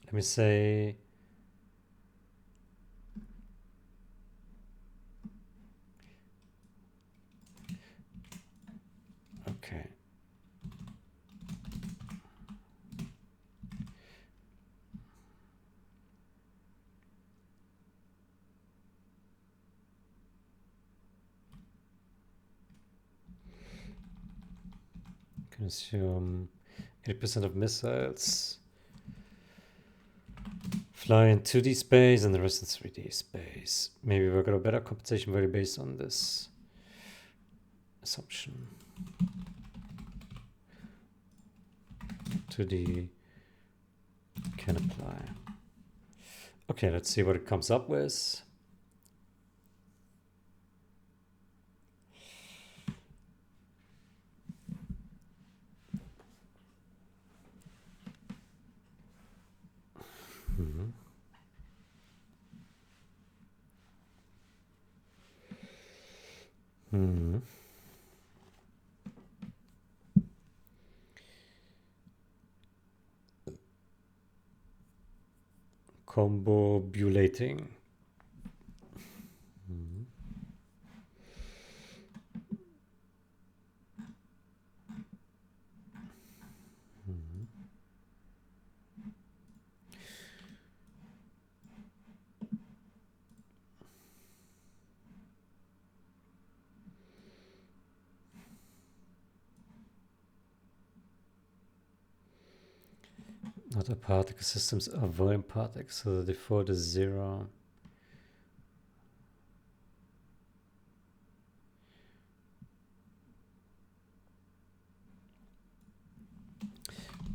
[SPEAKER 1] let me say okay. Can assume 80% of missiles fly in 2D space and the rest in 3D space. Maybe we're gonna better compensation value based on this assumption. 2D can apply. Okay, let's see what it comes up with. Combobulating. Not a particle systems are volume particles, so the default is 0.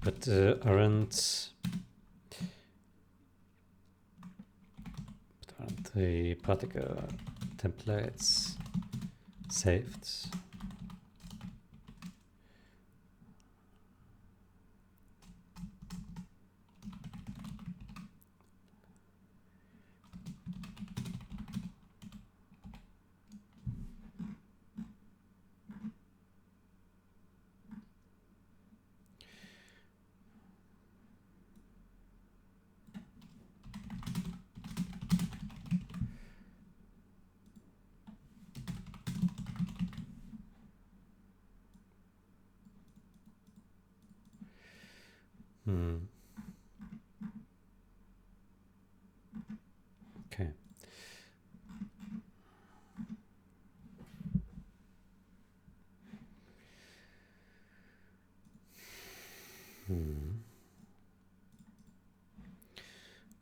[SPEAKER 1] But aren't the particle templates saved? Okay.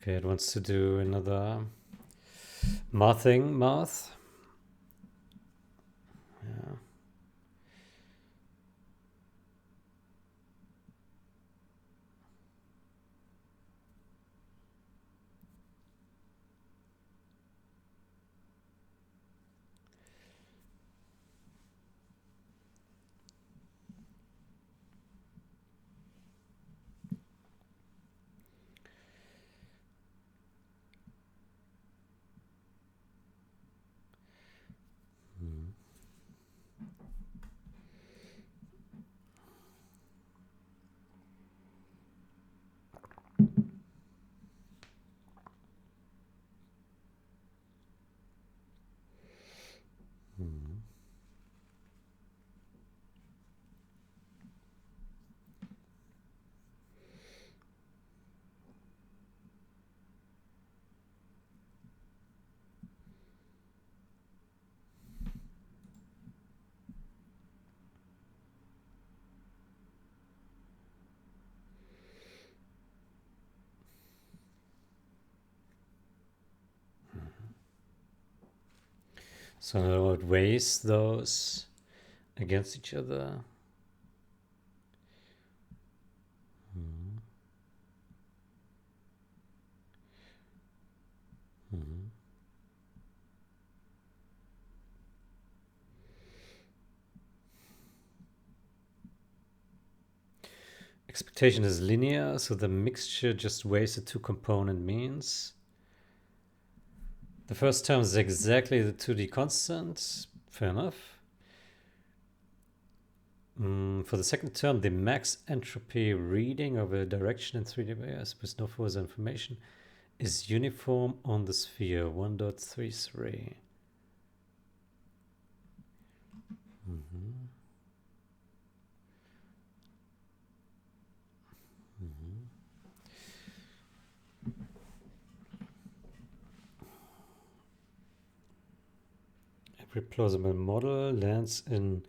[SPEAKER 1] Okay, it wants to do another math. Yeah. So in other words, weighs those against each other. Expectation is linear, so the mixture just weighs the two-component means. The first term is exactly the 2D constant. Fair enough. For the second term, the max entropy reading of a direction in 3D layers with no further information is uniform on the sphere 1.33. Every plausible model lands in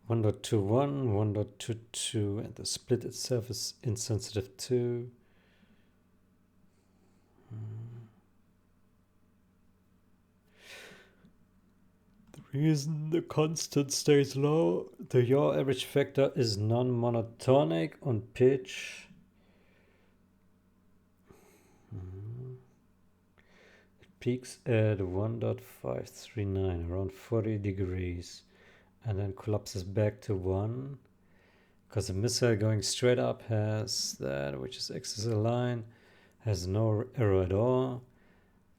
[SPEAKER 1] 1.21, 1.22, and the split itself is insensitive to. The reason the constant stays low, the yaw average factor is non-monotonic on pitch. It peaks at 1.539, around 40 degrees, and then collapses back to 1. Because the missile going straight up has that, which is x is a line, has no error at all.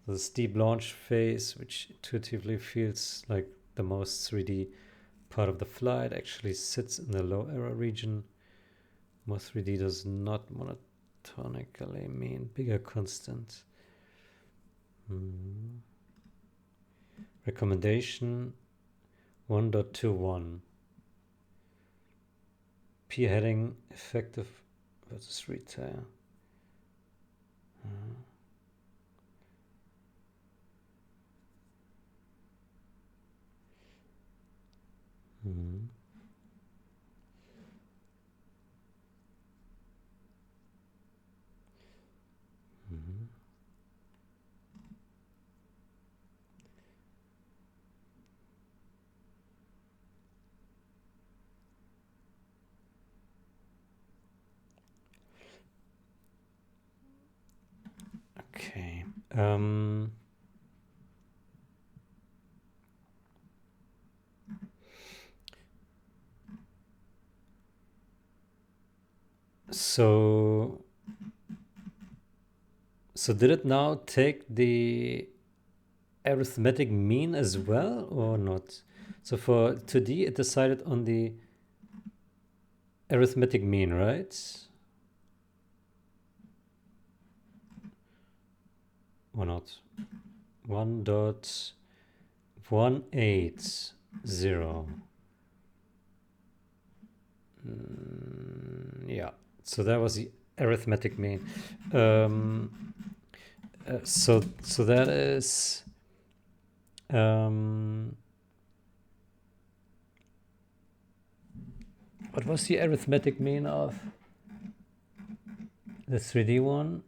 [SPEAKER 1] The steep launch phase, which intuitively feels like the most 3D part of the flight, actually sits in the low error region. Most 3D does not monotonically mean bigger constant. Recommendation 1.21. P heading effective versus retail. Okay. So did it now take the arithmetic mean as well or not? So for 2D, it decided on the arithmetic mean, right? Or not? 1.180. Yeah, so that was the arithmetic mean. So that is what was the arithmetic mean of the 3D one?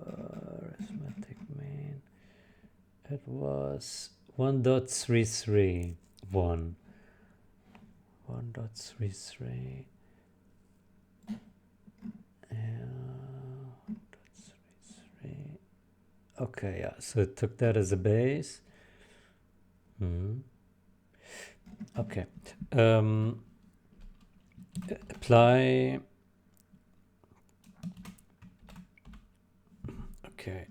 [SPEAKER 1] Arithmetic mean. It was 1.331. 1.33. Okay, yeah, so it took that as a base. Okay. Apply. Okay.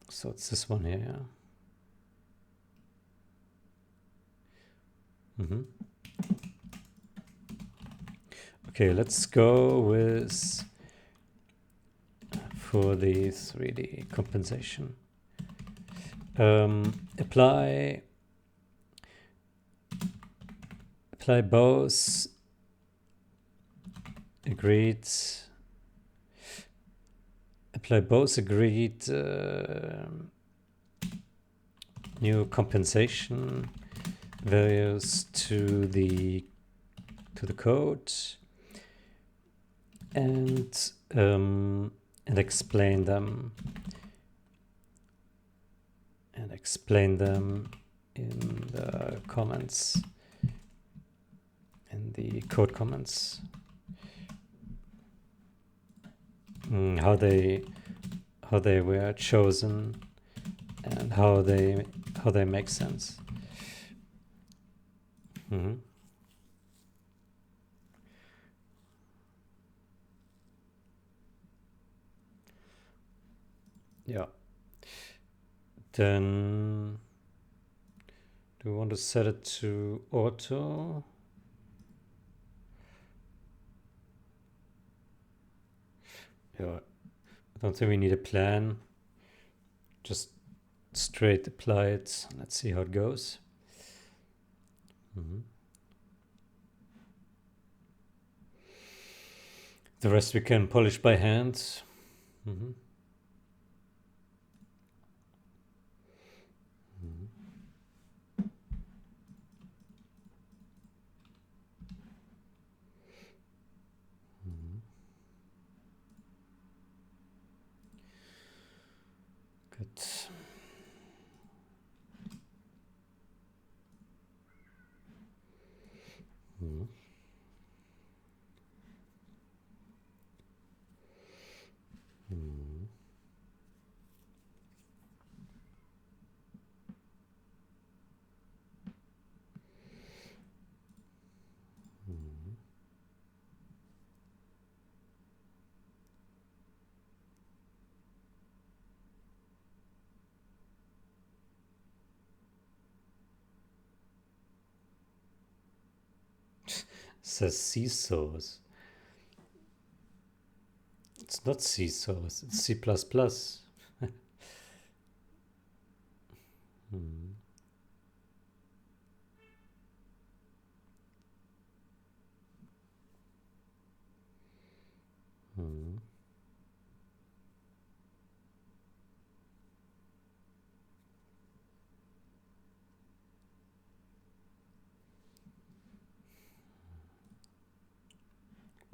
[SPEAKER 1] So it's this one here. Okay, let's go with for the 3D compensation. Apply both agreed. Apply both agreed new compensation values to the to the code and explain them in the comments, in the code comments, how they were chosen and how they make sense. Yeah. Then do we want to set it to auto? Yeah, I don't think we need a plan. Just straight apply it. Let's see how it goes. The rest we can polish by hand. Good. Says seesaws. It's not seesaws, it's C++.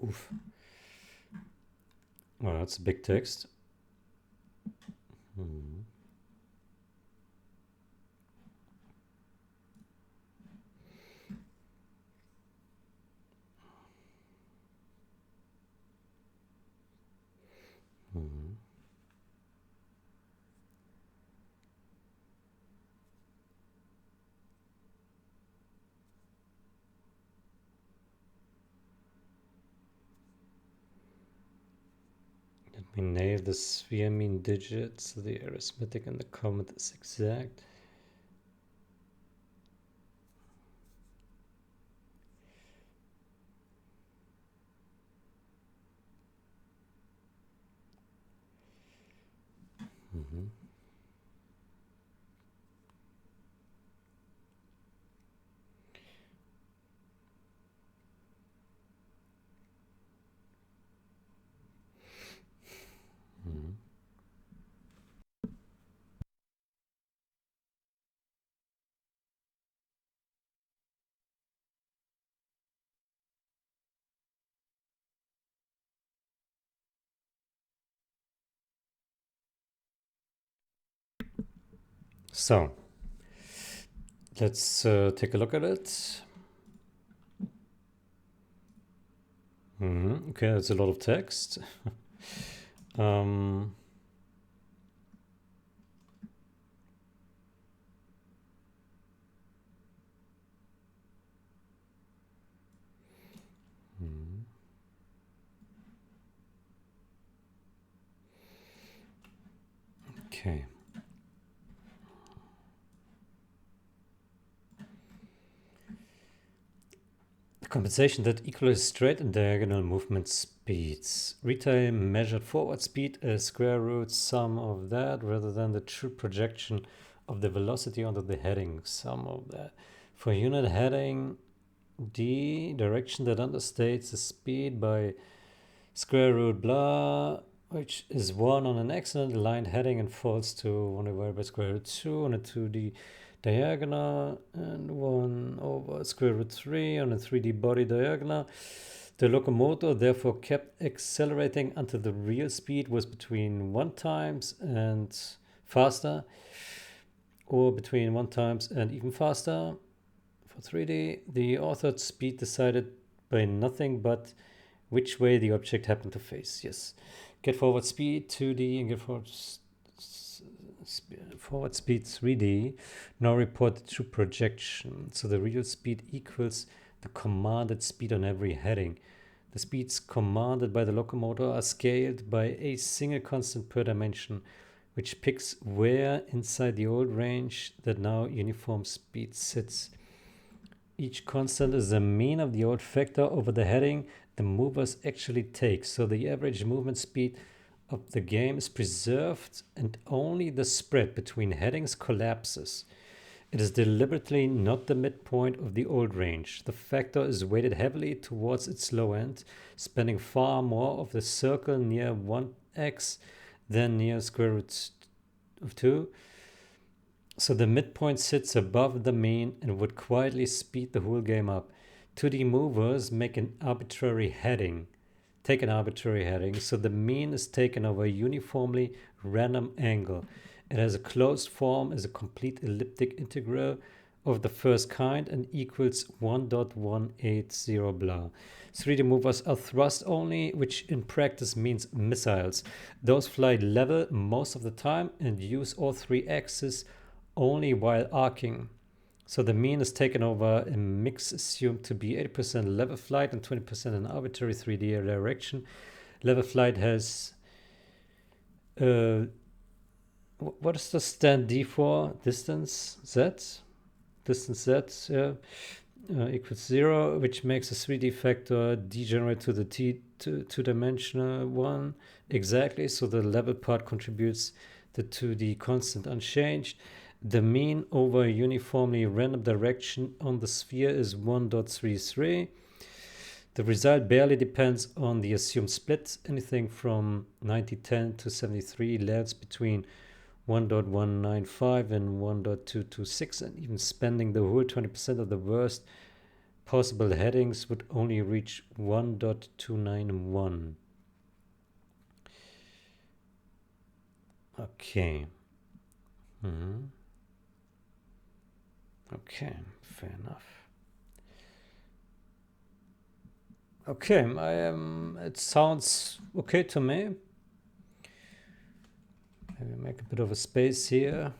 [SPEAKER 1] Oof. Well, that's a big text. Let me nail the sphere mean digit so the arithmetic and the comment is exact. So let's take a look at it. Okay, that's a lot of text. Okay. The compensation that equals straight and diagonal movement speeds. Retime measured forward speed is square root sum of that rather than the true projection of the velocity onto the heading sum of that. For unit heading, D, direction that understates the speed by square root blah, which is 1 on an excellent aligned heading and falls to 1 divided by square root 2 on a 2D diagonal and 1 over square root 3 on a 3D body diagonal. The locomotor therefore kept accelerating until the real speed was between 1 times and faster, or between 1 times and even faster. For 3D, the authored speed decided by nothing but which way the object happened to face. Yes. Get forward speed 2D and get forward speed 3D now reported to projection. So the real speed equals the commanded speed on every heading. The speeds commanded by the locomotor are scaled by a single constant per dimension, which picks where inside the old range that now uniform speed sits. Each constant is the mean of the old vector over the heading the movers actually take. So the average movement speed of the game is preserved and only the spread between headings collapses. It is deliberately not the midpoint of the old range. The vector is weighted heavily towards its low end, spending far more of the circle near 1x than near square root of 2. So the midpoint sits above the mean and would quietly speed the whole game up. 2D movers make an arbitrary heading. Take an arbitrary heading, so the mean is taken over a uniformly random angle. It has a closed form as a complete elliptic integral of the first kind and equals 1.180 blah. 3D movers are thrust only, which in practice means missiles. Those fly level most of the time and use all three axes only while arcing. So the mean is taken over a mix assumed to be 80% level flight and 20% an arbitrary 3D direction. Level flight has what is the stand D for? Distance Z? Distance Z, yeah, equals 0, which makes a 3D factor degenerate to the two-dimensional one exactly. So the level part contributes the 2D constant unchanged. The mean over a uniformly random direction on the sphere is 1.33. The result barely depends on the assumed split. Anything from 9010 to 73 lands between 1.195 and 1.226, and even spending the whole 20% of the worst possible headings would only reach 1.291. Okay. Okay, fair enough. Okay, it sounds okay to me. Maybe make a bit of a space here.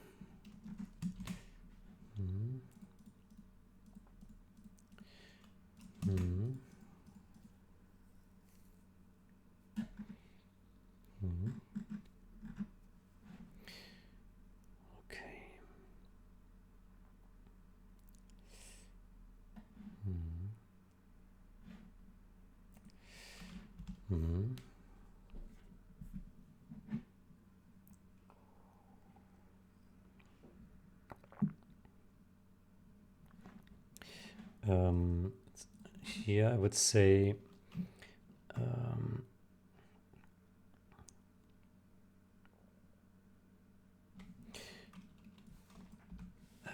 [SPEAKER 1] Here I would say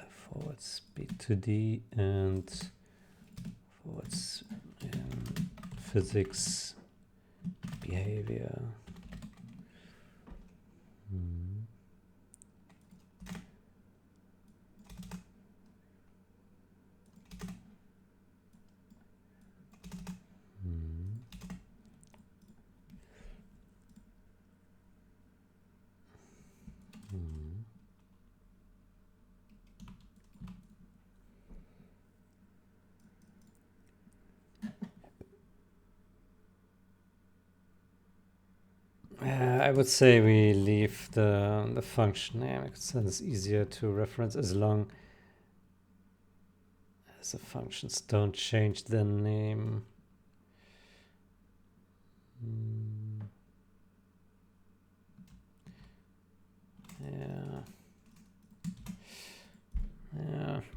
[SPEAKER 1] forward speed to D and forwards physics behavior. I would say we leave the function name because it's easier to reference as long as the functions don't change the name. Yeah,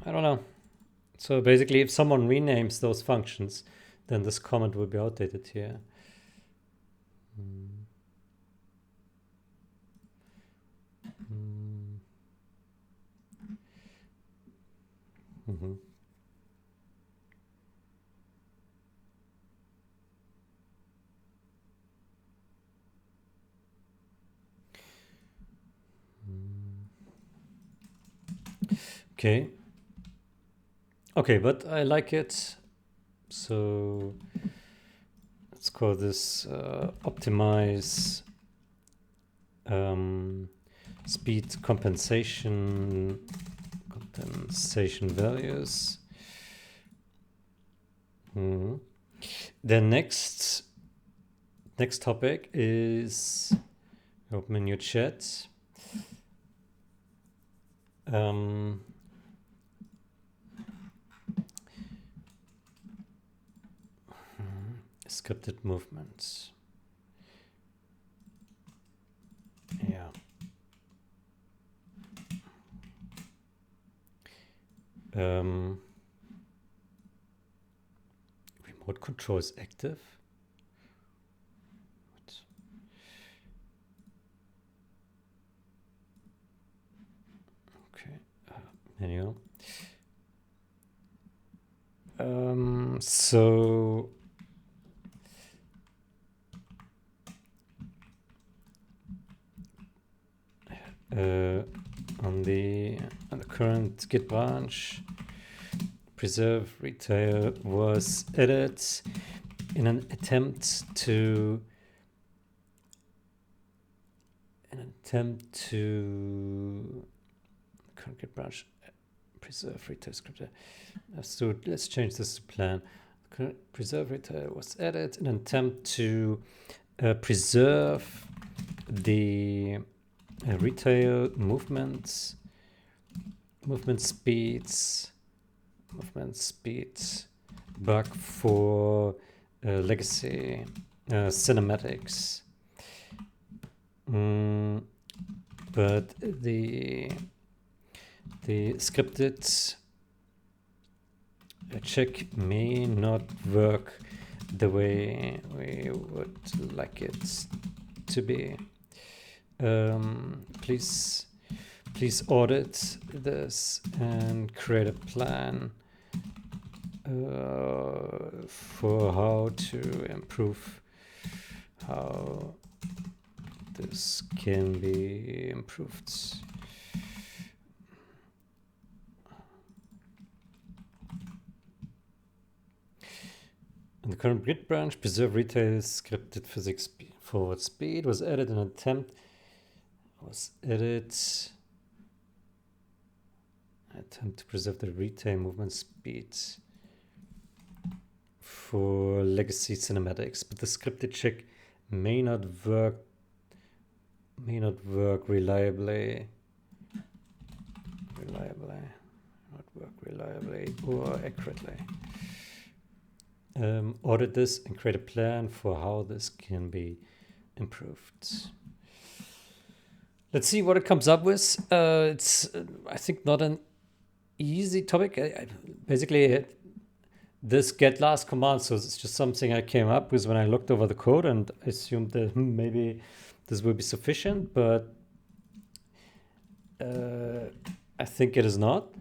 [SPEAKER 1] I don't know. So basically, if someone renames those functions, then this comment will be outdated here. Mm-hmm. Okay. Okay, but I like it. So let's call this optimize speed compensation values. The next topic is open a new chat. Scripted movements. Yeah. Remote control is active. Okay. Manual. So on the current Git branch, preserve retail was added in an attempt to current Git branch preserve retail script. So let's change this to plan. Preserve retail was added in an attempt to preserve the retail movement speeds bug for legacy cinematics. But the scripted check may not work the way we would like it to be. Please audit this and create a plan for how to improve, how this can be improved. In the current Git branch, preserve retail scripted physics forward speed was added in an attempt to preserve the retail movement speed for legacy cinematics, but the scripted check may not work reliably or accurately. Audit this and create a plan for how this can be improved. Let's see what it comes up with. It's, I think, not an easy topic. Basically, this get last command, so it's just something I came up with when I looked over the code and assumed that maybe this will be sufficient, but I think it is not.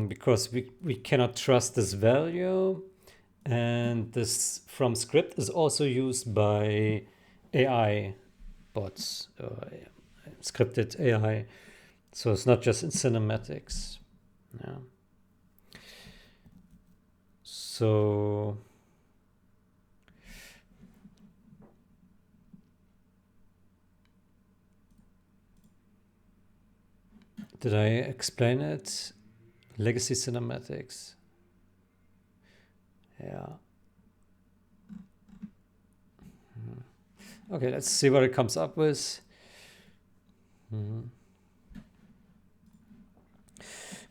[SPEAKER 1] Because we cannot trust this value, and this from script is also used by AI bots, scripted AI. So it's not just in cinematics. Yeah. So did I explain it? Legacy cinematics. Yeah. Okay, let's see what it comes up with.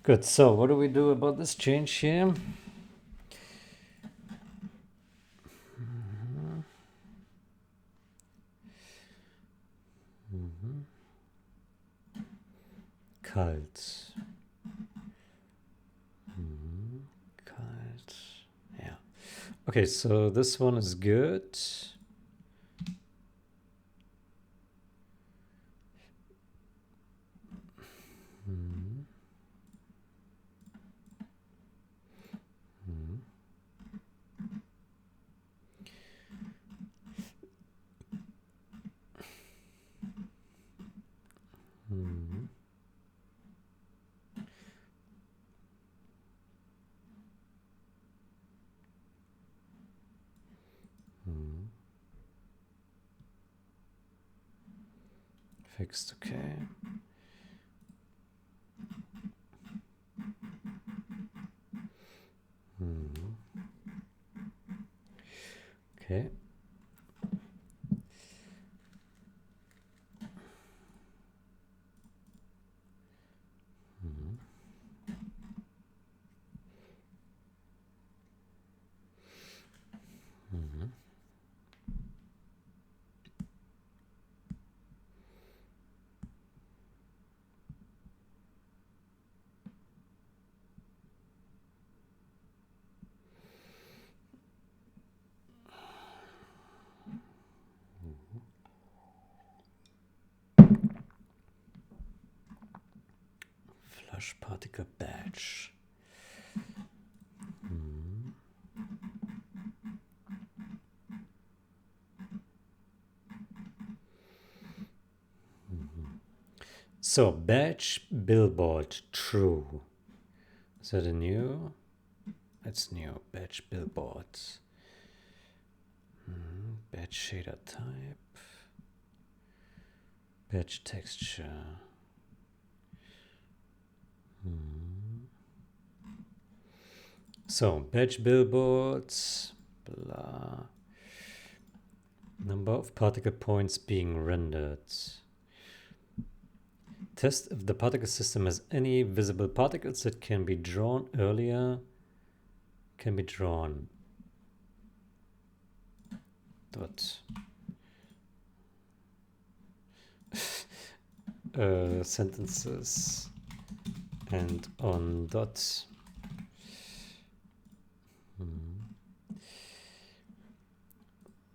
[SPEAKER 1] Good. So what do we do about this change here? Kalt. Kalt. Yeah. Okay, so this one is good. Fixed, okay. Okay. Flush particle batch. So, batch billboard true. Is that a new? That's new. Batch billboard. Batch shader type. Batch texture. So, batch billboards. Blah. Number of particle points being rendered. Test if the particle system has any visible particles that can be drawn earlier. Can be drawn. Dot. Sentences and on dot.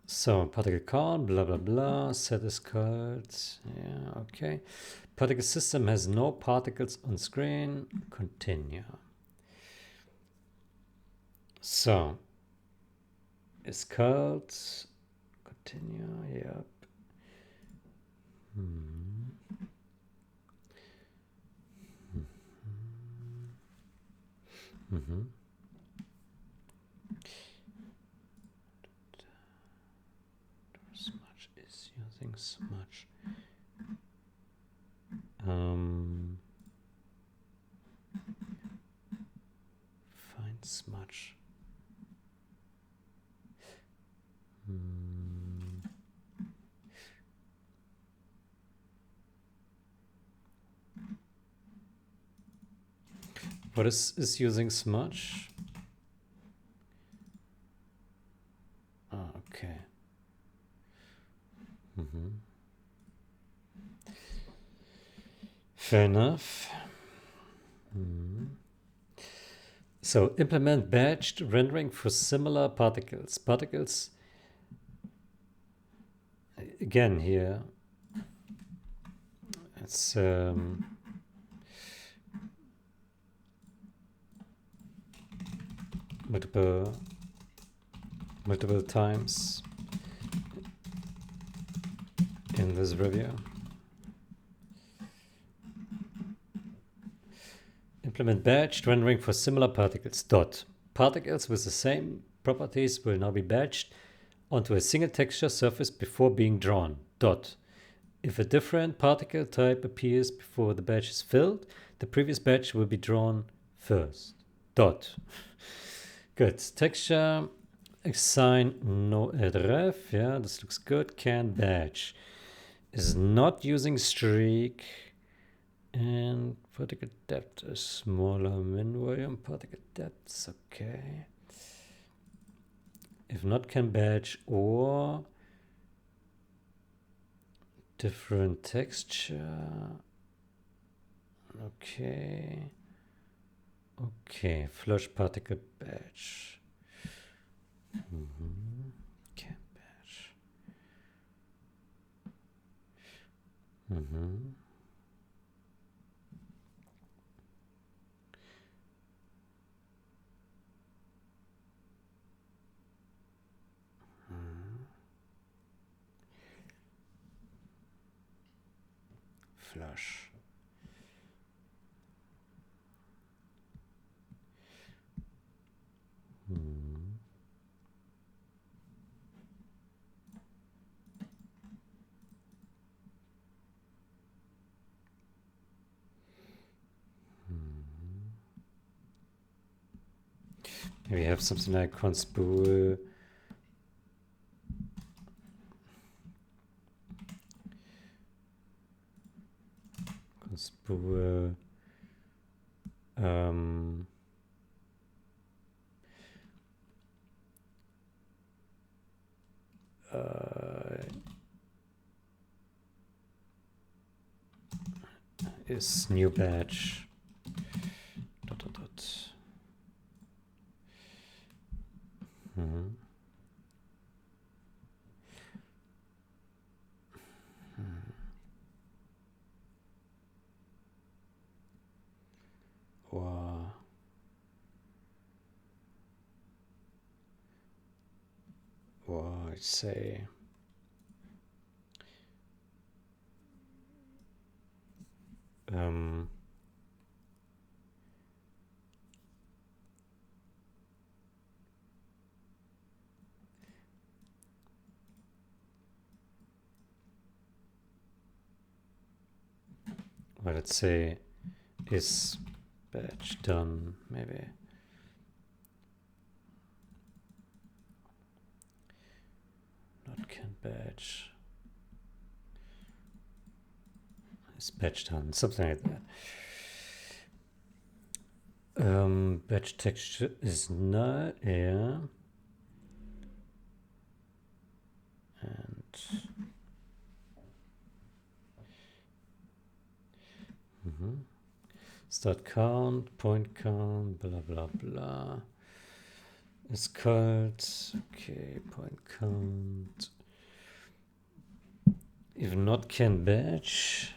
[SPEAKER 1] So particle count, blah blah blah, set is called. Yeah, okay. Particle system has no particles on screen. Continue. So is called. Continue. Yep. Smudge is using smudge. Find smudge. What is using smudge? Oh, okay. Fair enough. So implement batched rendering for similar particles. Particles, again here, it's multiple times in this review. Implement batched rendering for similar particles. Dot. Particles with the same properties will now be batched onto a single texture surface before being drawn. Dot. If a different particle type appears before the batch is filled, the previous batch will be drawn first. Dot. Good. Texture. Assign no ref. Yeah, this looks good. Can batch. Is not using streak. And particle depth is smaller. Min volume particle depth. Okay. If not, can batch or different texture. Okay. Okay. Flush particle batch. Can batch. Flush. we have something like conspool. Conspool. Is new batch. Dot, dot, dot. Or I'd say well, let's say is batch done, maybe. Not can batch. Is batch done, something like that. Batch texture is null, yeah. And start count, point count, blah blah blah. Is called okay, point count. If not can batch,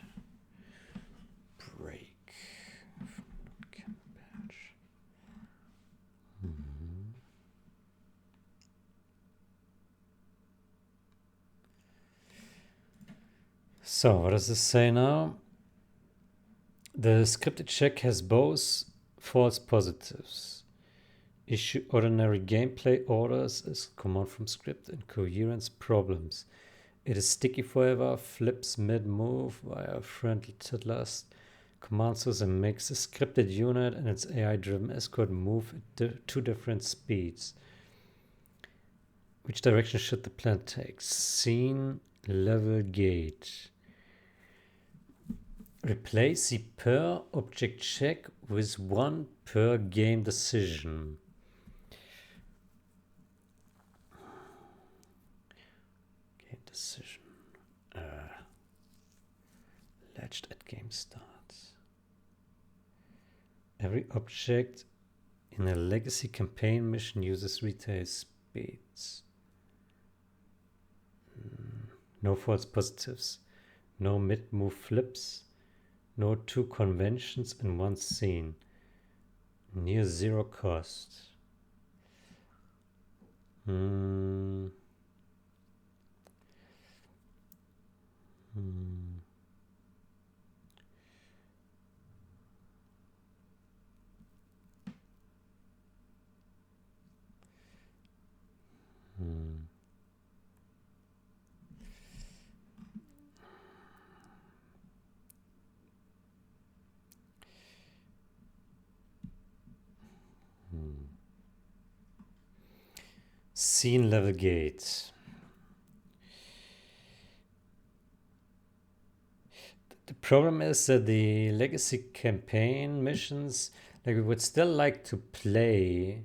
[SPEAKER 1] break. If not can batch. So what does this say now? The scripted check has both false positives. Issue ordinary gameplay orders as command from script and coherence problems. It is sticky forever, flips mid-move via friendly last command source and makes the scripted unit and its AI-driven escort move at two different speeds. Which direction should the plan take? Scene level gate. Replace the per object check with one per game decision. Game decision. Latched at game start. Every object in a legacy campaign mission uses retail speeds. No false positives. No mid-move flips. No two conventions in one scene. Near zero cost. Scene level gate. The problem is that the legacy campaign missions, like we would still like to play.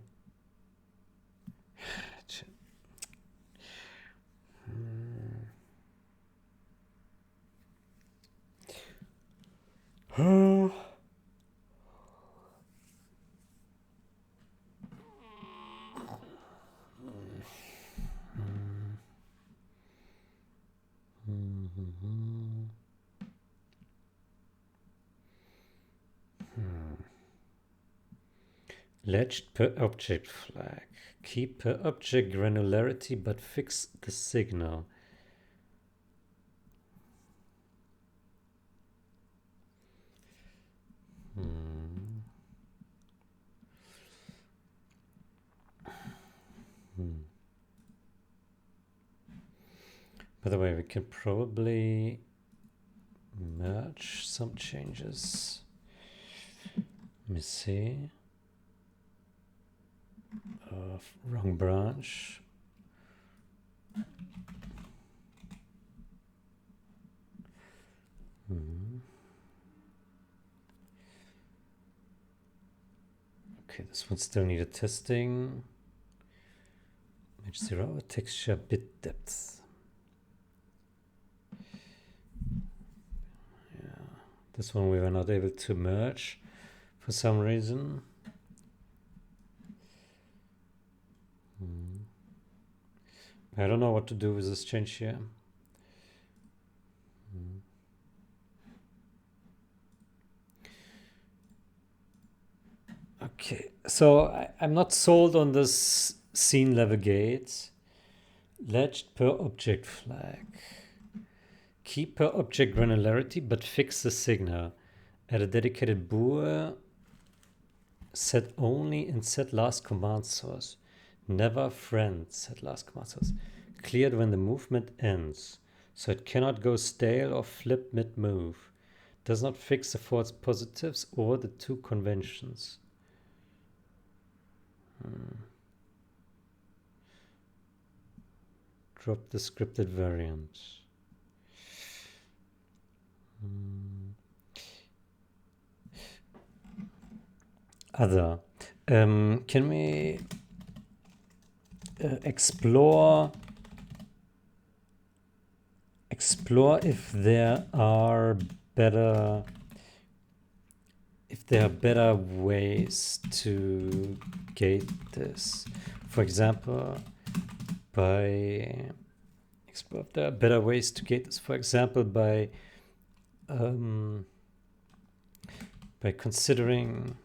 [SPEAKER 1] Latched per object flag. Keep per object granularity but fix the signal. By the way, we can probably merge some changes. Let me see. Wrong branch. Okay, this one still needed testing. Image 0, texture bit depth. Yeah, this one we were not able to merge for some reason. I don't know what to do with this change here. Okay, so I'm not sold on this scene level gate. Ledged per object flag. Keep per object granularity, but fix the signal. Add a dedicated bool. Set only in set last command source. Never friend set last command source. Cleared when the movement ends. So it cannot go stale or flip mid-move. Does not fix the false positives or the two conventions. Drop the scripted variant. Other. Can we explore if there are better ways to gate this? For example, explore if there are better ways to gate this. For example, by considering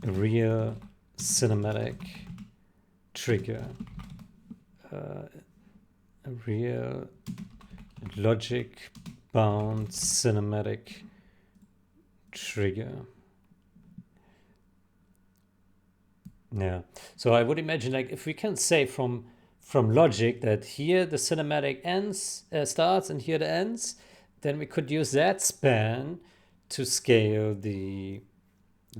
[SPEAKER 1] a real cinematic trigger, a real logic bound cinematic trigger. Yeah, so I would imagine, like, if we can say from logic that here the cinematic starts and here the ends, then we could use that span to scale the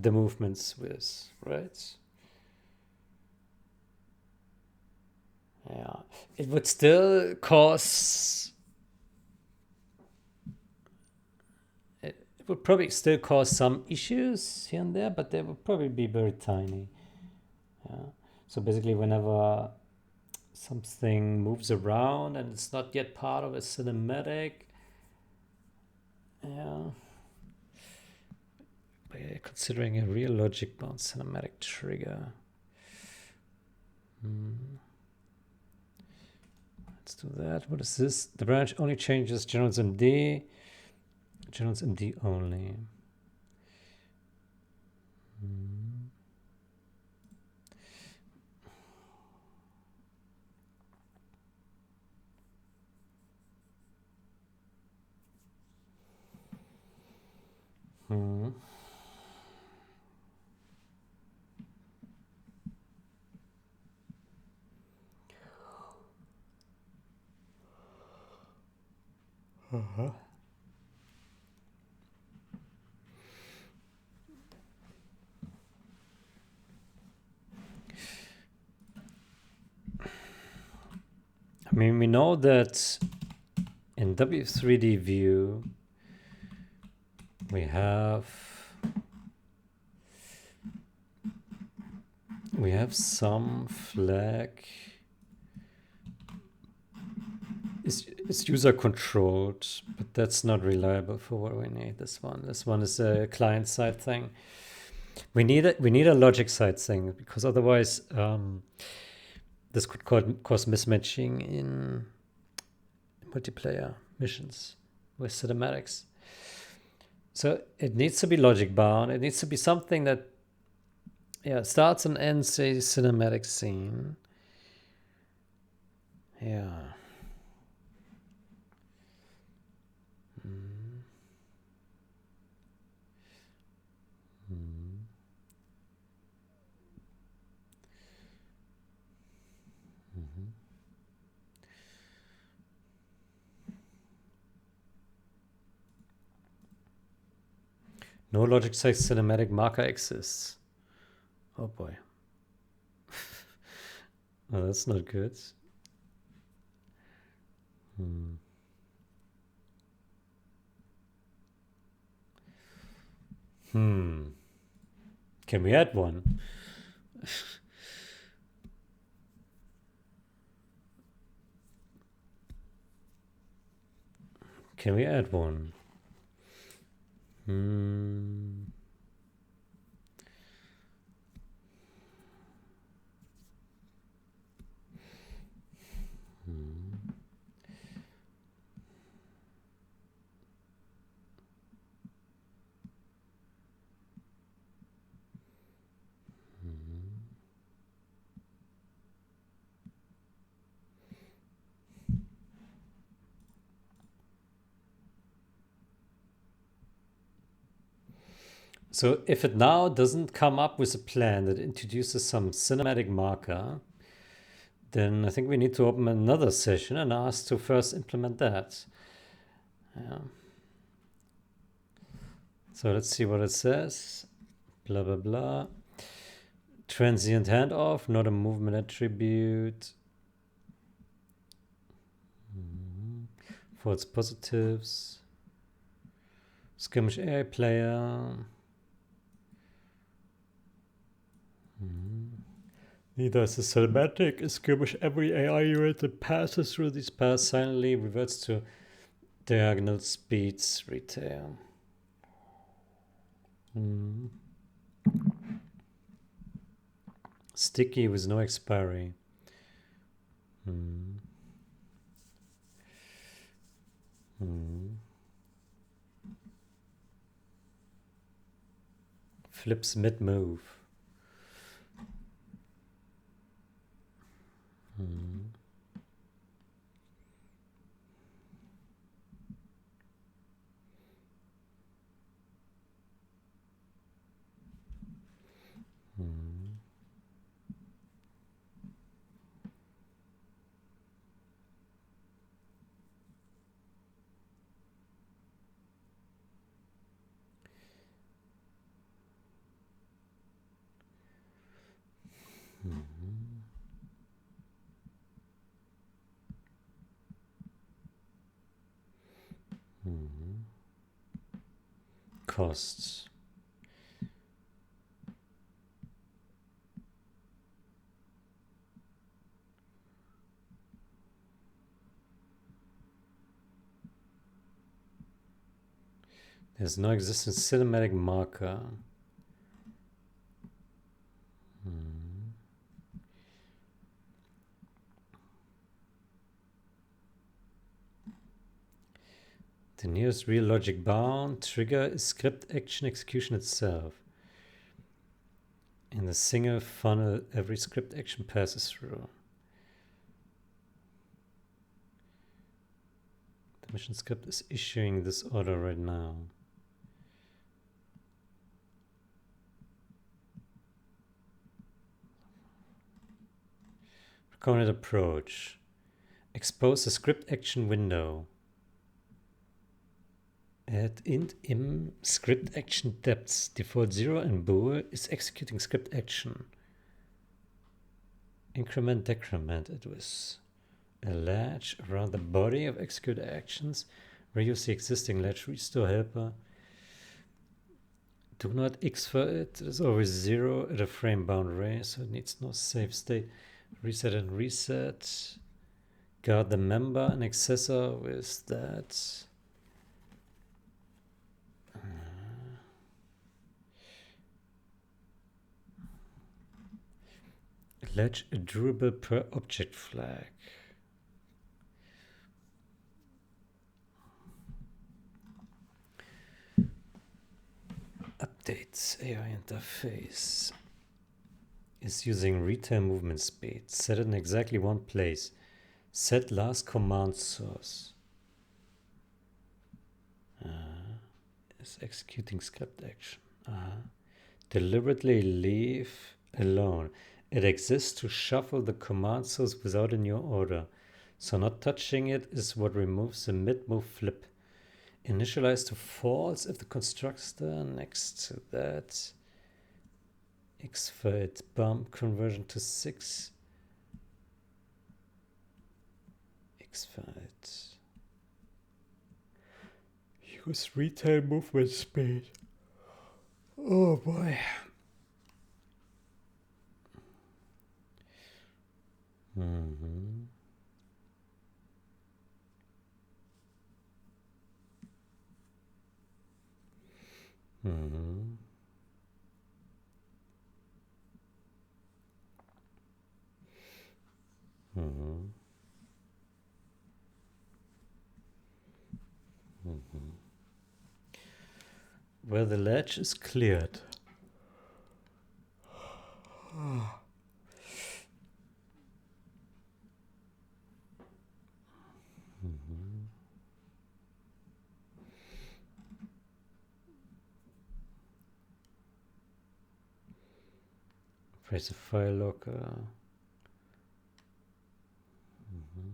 [SPEAKER 1] movements with, right? Yeah, it would still cause, it would probably still cause some issues here and there, but they would probably be very tiny. Yeah. So basically, whenever something moves around and it's not yet part of a cinematic, yeah, by considering a real logic bound cinematic trigger. Let's do that. What is this? The branch only changes generals MD. Generals MD only. I mean, we know that in W3D view, we have some flag. It's user controlled, but that's not reliable for what we need. This one is a client side thing. We need a logic side thing, because otherwise this could cause mismatching in multiplayer missions with cinematics. So it needs to be logic bound. It needs to be something that starts and ends a cinematic scene. Yeah. No logic size cinematic marker exists. Oh boy. Oh, that's not good. Can we add one? Can we add one? So if it now doesn't come up with a plan that introduces some cinematic marker, then I think we need to open another session and ask to first implement that. Yeah. So let's see what it says. Blah, blah, blah. Transient handoff, not a movement attribute. False positives. Skirmish AI player. Neither is a cinematic. A skirmish every AI unit that passes through these paths silently reverts to diagonal speeds retail. Sticky with no expiry. Flips mid-move. Costs. There's no existing cinematic marker. The nearest real logic bound trigger is script action execution itself. In the single funnel, every script action passes through. The mission script is issuing this order right now. Recommended approach. Expose the script action window. Add int im script action depths. Default 0 and bool is executing script action. Increment decrement it with a latch around the body of execute actions. Reuse the existing latch restore helper. Do not X for it. It is always 0 at a frame boundary, so it needs no save state. Reset and reset. Guard the member and accessor with that. Latch a durable per object flag. Updates AI interface is using retail movement speed. Set it in exactly one place. Set last command source. Is executing script action. Deliberately leave alone. It exists to shuffle the command source without a new order. So not touching it is what removes the mid-move flip. Initialize to false if the constructor next to that. X for it. Bump conversion to 6. X-Fight. Use retail movement speed. Oh boy. Mm-hmm. Mm-hmm. Mm-hmm. Mm-hmm. Where the ledge is cleared. Mm-hmm. Press the file locker. Mm-hmm.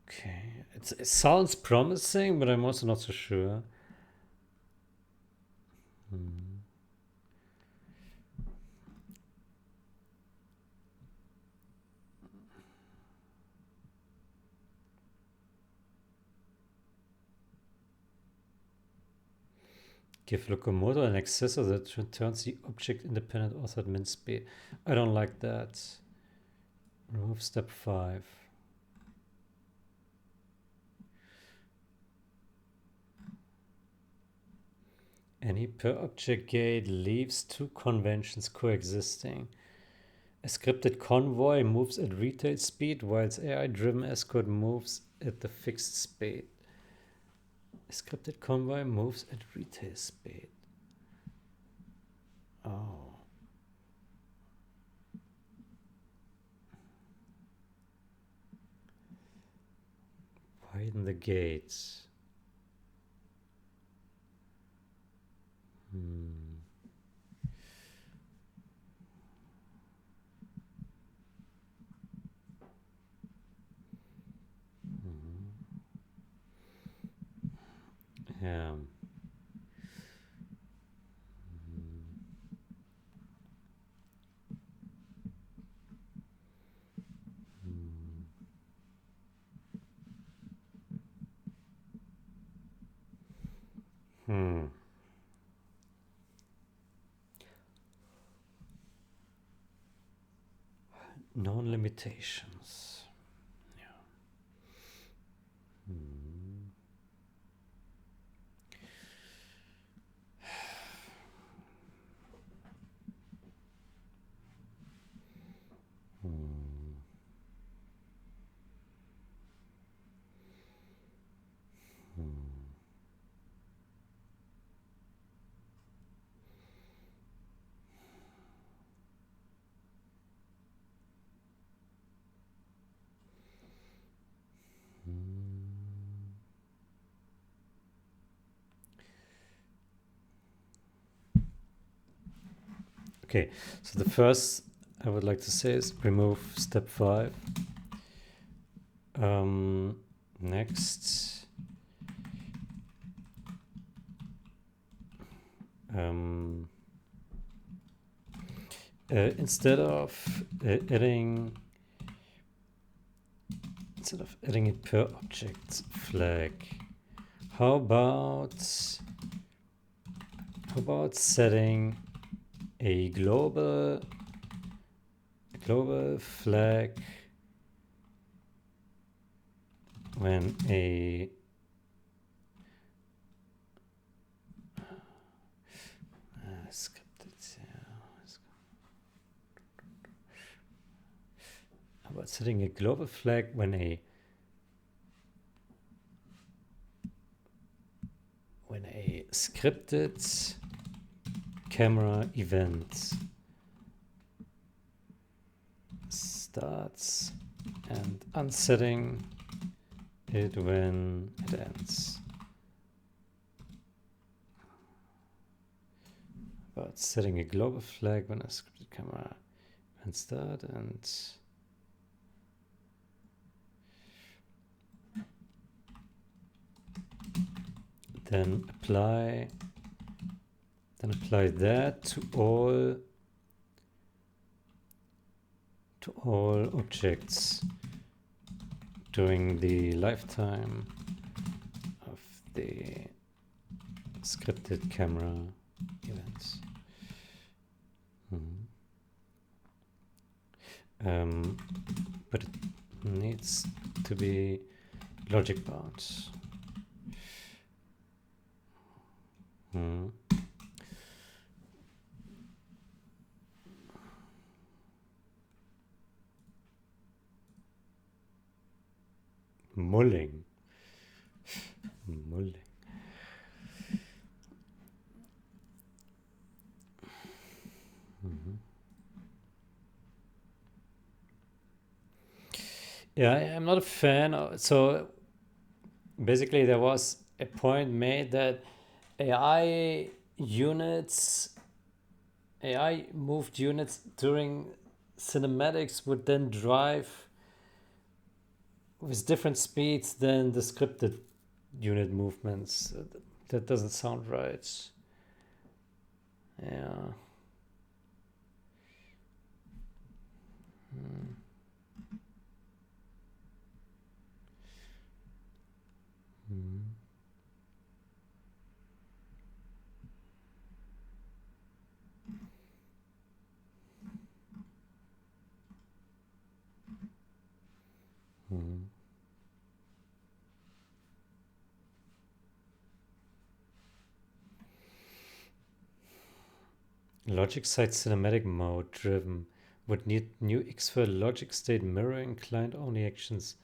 [SPEAKER 1] Okay, it sounds promising, but I'm also not so sure. Mm. Give locomotor an accessor that returns the object independent authored min speed. I don't like that. Remove step 5. Any per object gate leaves two conventions coexisting. A scripted convoy moves at retail speed, whilst AI-driven escort moves at the fixed speed. A scripted convoy moves at retail speed. Oh. Widen the gates. Yeah. Known limitations. Yeah. Okay, so the first I would like to say is remove step 5. Next, instead of adding a per object flag, how about setting a global flag when a how about setting a global flag when a scripted camera event starts and unsetting it when it ends. About setting a global flag when a scripted camera event starts and then apply that to all to all objects during the lifetime of the scripted camera events. But it needs to be logic bound. Mulling. Yeah, I'm not a fan. So basically, there was a point made that AI moved units during cinematics would then drive with different speeds than the scripted unit movements. That doesn't sound right. Yeah. Logic side cinematic mode driven would need new X-File logic state mirroring client only actions,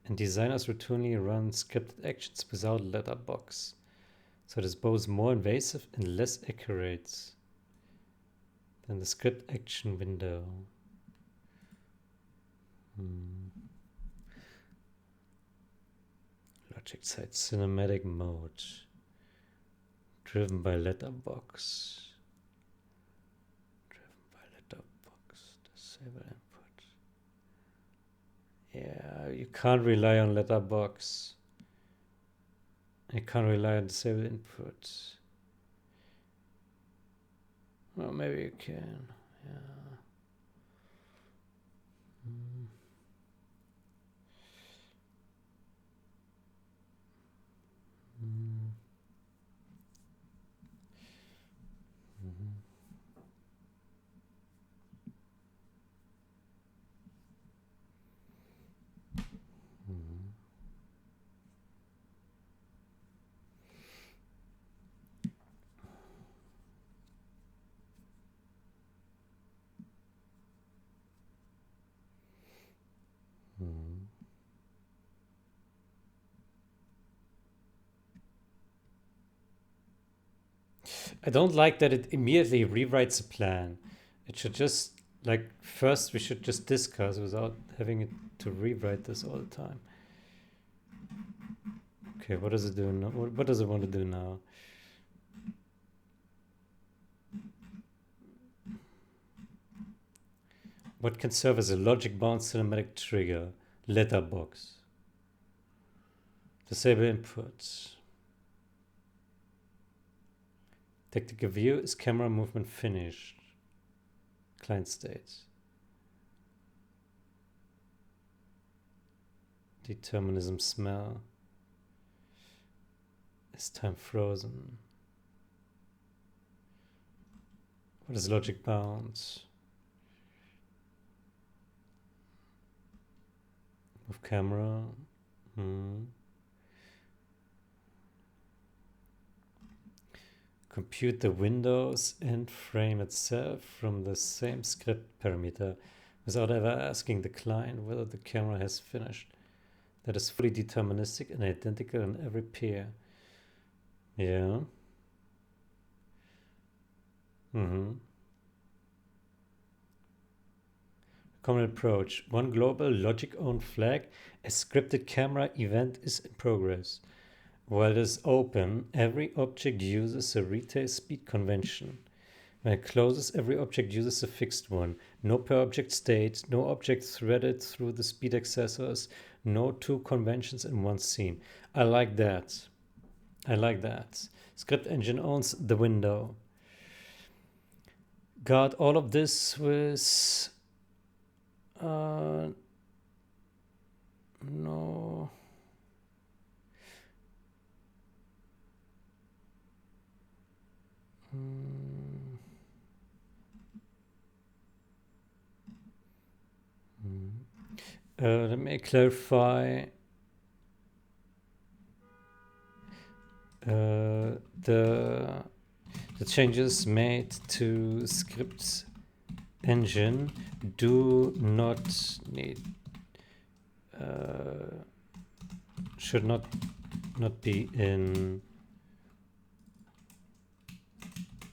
[SPEAKER 1] and designers routinely run scripted actions without letterbox. So it is both more invasive and less accurate than the script action window. Logic side cinematic mode driven by letterbox. Disable input. Yeah, you can't rely on letterbox. You can't rely on disable input. Well, maybe you can. Yeah. I don't like that it immediately rewrites a plan. It should just, like, first we should just discuss without having it to rewrite this all the time. Okay, what does it do now? What does it want to do now? What can serve as a logic bound cinematic trigger? Letterbox. Disable inputs. Tactical view is camera movement finished. Client state. Determinism smell. Is time frozen? What is logic bound? Move camera. Compute the Windows end frame itself from the same script parameter without ever asking the client whether the camera has finished. That is fully deterministic and identical in every pair. Yeah. Common approach. One global logic-owned flag. A scripted camera event is in progress. While it is open, every object uses a retail speed convention. When it closes, every object uses a fixed one. No per object state, no object threaded through the speed accessors, no two conventions in one scene. I like that. Script engine owns the window. Got all of this with No. Let me clarify. The changes made to script engine do not need should not be in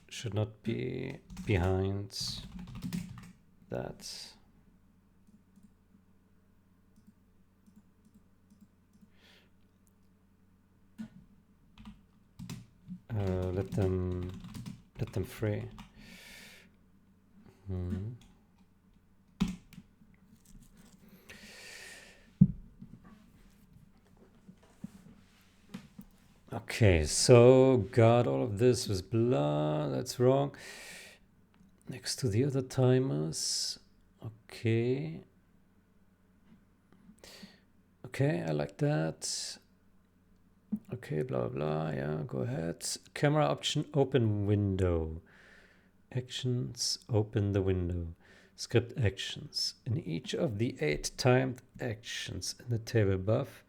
[SPEAKER 1] should not be behind that. Let them free. Okay, so got all of this with blah. That's wrong. Next to the other timers. Okay. Okay, I like that. Okay, blah, blah, yeah, go ahead. Camera option, open window. Actions, open the window. Script actions. In each of the 8 timed actions in the table above,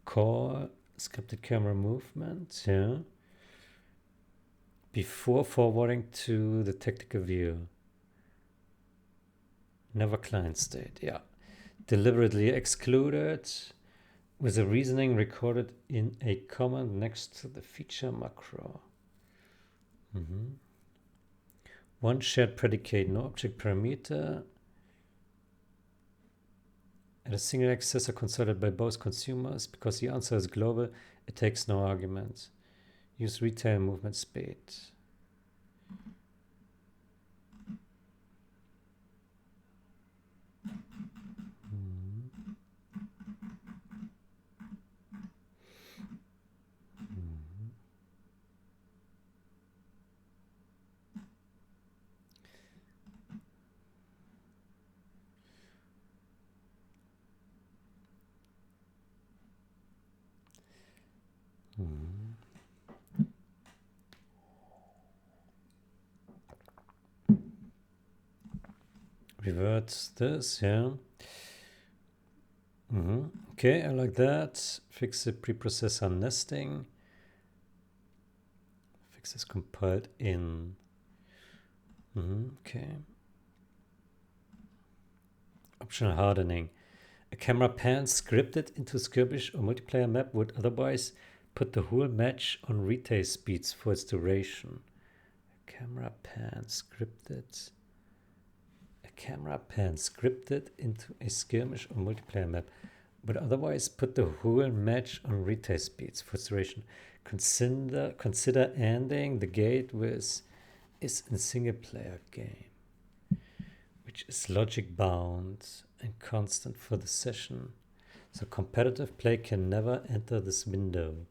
[SPEAKER 1] call scripted camera movement, yeah, before forwarding to the technical view. Never client state, yeah. Deliberately excluded with the reasoning recorded in a comment next to the feature macro. One shared predicate, no object parameter. And a single accessor consulted by both consumers. Because the answer is global, it takes no argument. Use retail movement speed. Revert this, yeah. Okay, I like that. Fix the preprocessor nesting. Fix is compiled in. Okay. Optional hardening. A camera pan scripted into skirmish or multiplayer map would otherwise put the whole match on retail speeds for its duration. A camera pan scripted into a skirmish or multiplayer map would otherwise put the whole match on retail speeds for its duration. Consider ending the gate with is in single player game, which is logic bound and constant for the session. So competitive play can never enter this window.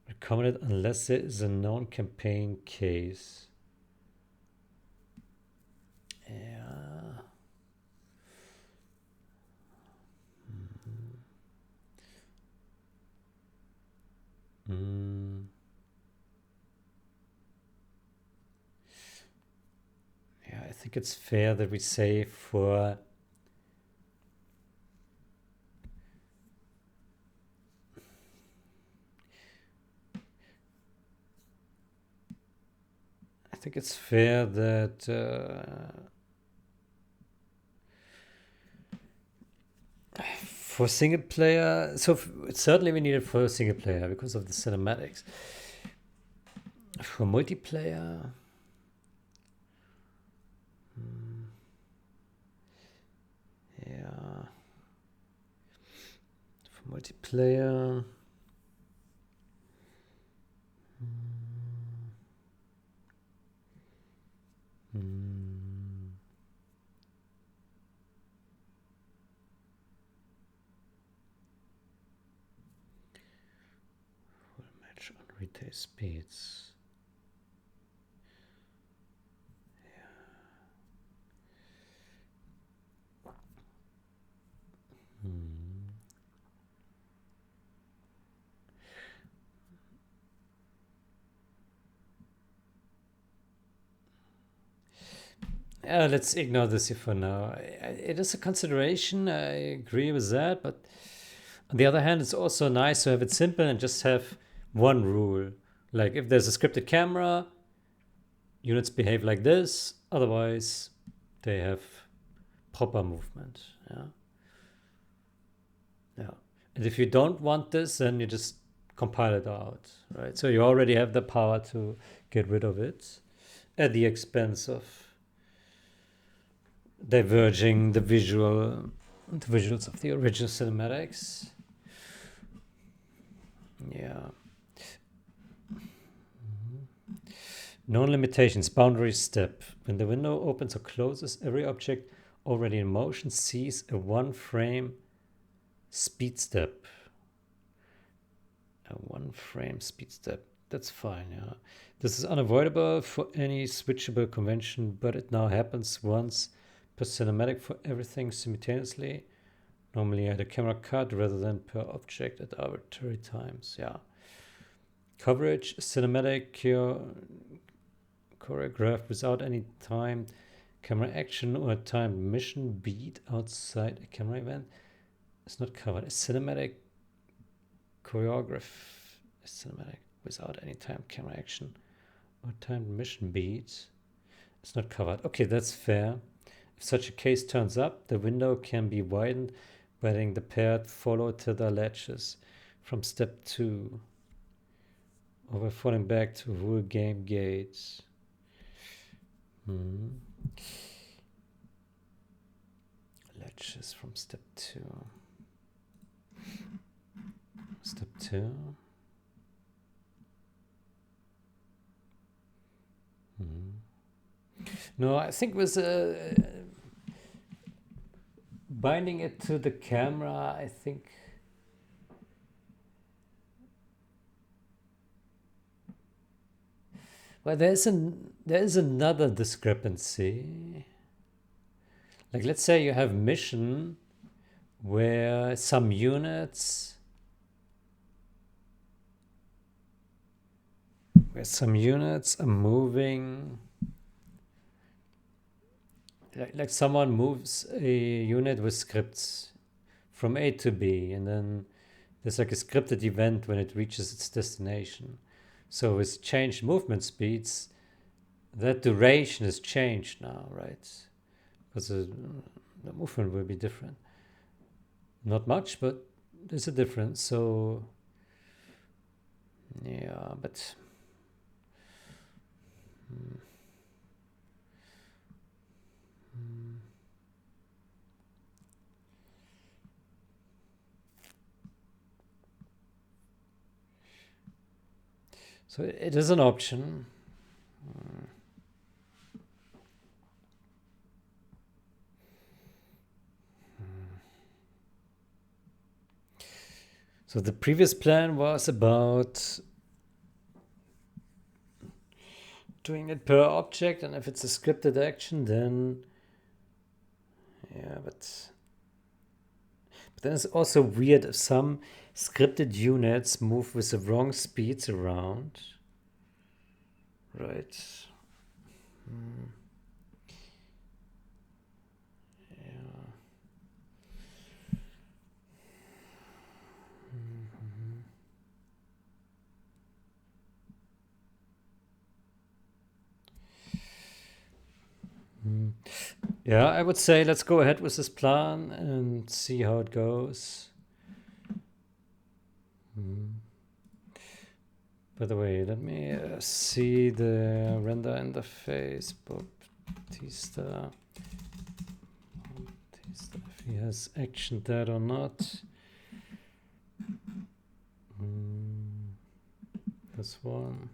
[SPEAKER 1] Recommended unless there is a known campaign case. Yeah. Yeah, I think it's fair that we say for for single player, so certainly we need it for single player because of the cinematics. For multiplayer, yeah. For multiplayer, full match on retail speeds. Let's ignore this here for now. It is a consideration, I agree with that, but on the other hand, it's also nice to have it simple and just have one rule. Like if there's a scripted camera, units behave like this, otherwise they have proper movement. Yeah. Yeah. And if you don't want this, then you just compile it out, right? So you already have the power to get rid of it at the expense of diverging the visuals of the original cinematics. Yeah. Known limitations, boundary step. When the window opens or closes, every object already in motion sees a one frame speed step. A one frame speed step. That's fine, yeah. This is unavoidable for any switchable convention, but it now happens once per cinematic for everything simultaneously. Normally at a camera cut rather than per object at arbitrary times. Yeah. Coverage, cinematic, choreographed without any time camera action or timed mission beat outside a camera event is not covered. A cinematic choreograph is cinematic without any time camera action or timed mission beat is not covered. Okay, that's fair. If such a case turns up, the window can be widened by letting the paired follow tether latches from step 2 or by falling back to rule game gates. Latches from step 2. Step 2. No, I think with binding it to the camera, I think well, there is another discrepancy. Like let's say you have mission where some units are moving, like someone moves a unit with scripts from A to B, and then there's like a scripted event when it reaches its destination. So with changed movement speeds, that duration is changed now, right? Because the movement will be different. Not much, but there's a difference. So yeah, but so it is an option. So the previous plan was about doing it per object, and if it's a scripted action, then yeah, but then it's also weird if some scripted units move with the wrong speeds around, right? Yeah, I would say let's go ahead with this plan and see how it goes. By the way, let me see the render interface. Bautista, if he has actioned that or not. This one.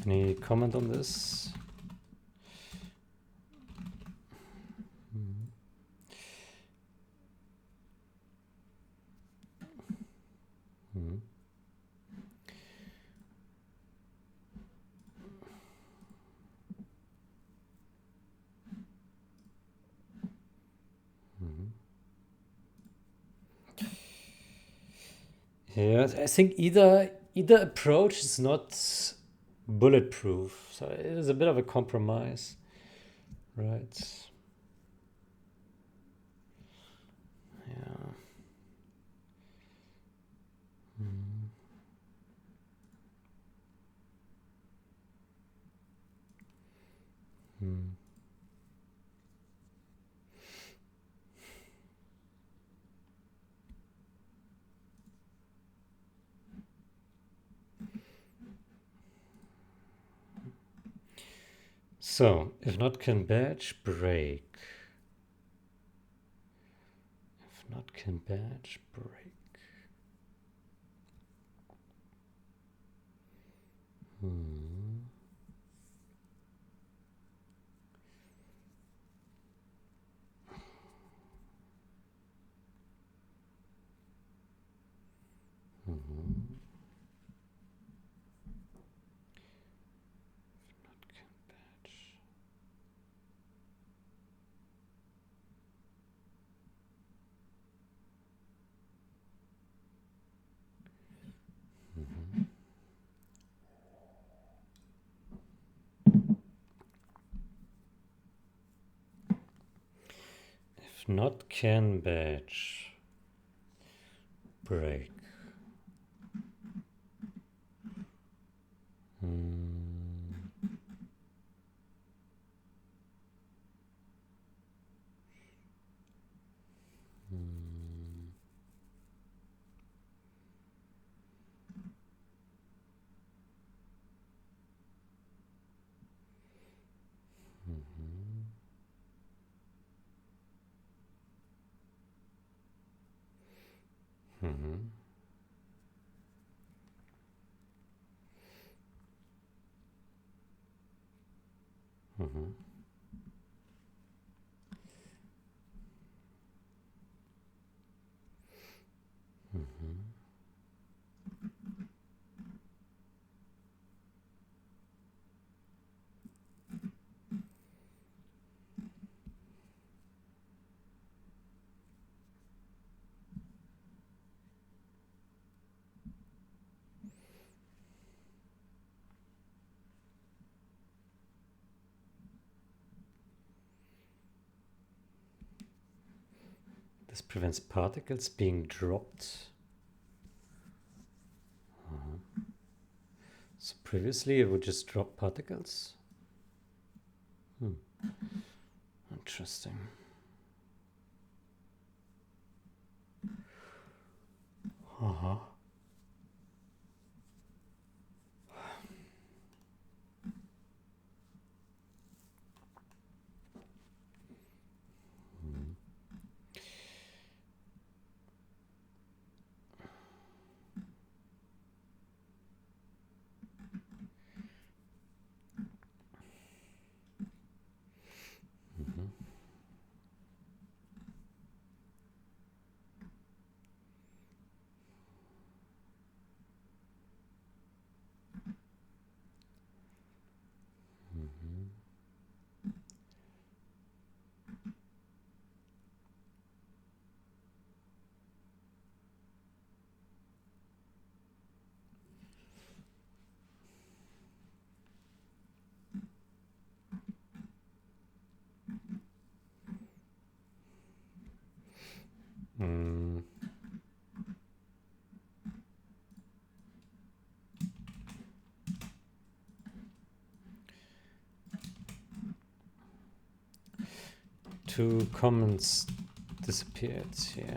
[SPEAKER 1] Any comment on this? Yeah, I think either approach is not bulletproof, so it is a bit of a compromise, right? Yeah. Mm. So, if not can batch, break. If not can batch, break. Hmm. Mm-hmm. Not can batch. Mm-hmm. If not can batch, break. Mm. Mm. Mm-hmm. Mm-hmm. Mm-hmm. Mm-hmm. This prevents particles being dropped. Uh-huh. So previously it would just drop particles. Interesting. Uh-huh. Mm-hmm. Mm-hmm. Mm. Two comments disappeared here.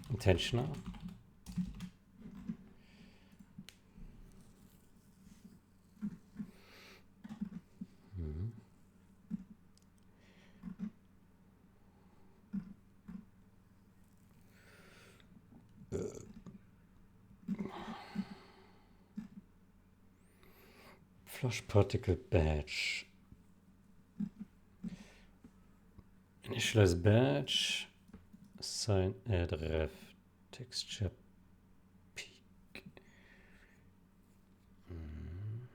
[SPEAKER 1] Intentional. Mm-hmm. Flush particle batch. Initialize batch. Assign add ref. Texture peak. Mm-hmm.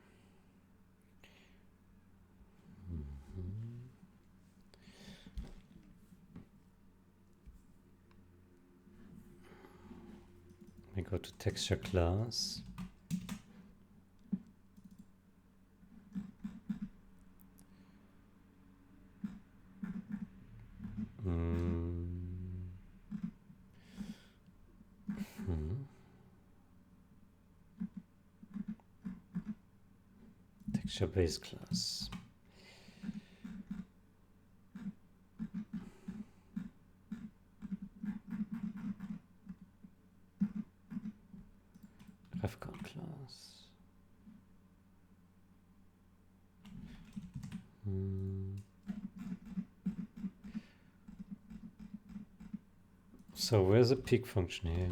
[SPEAKER 1] go to texture class. Texture base class. Refcon class. So where's the peak function here?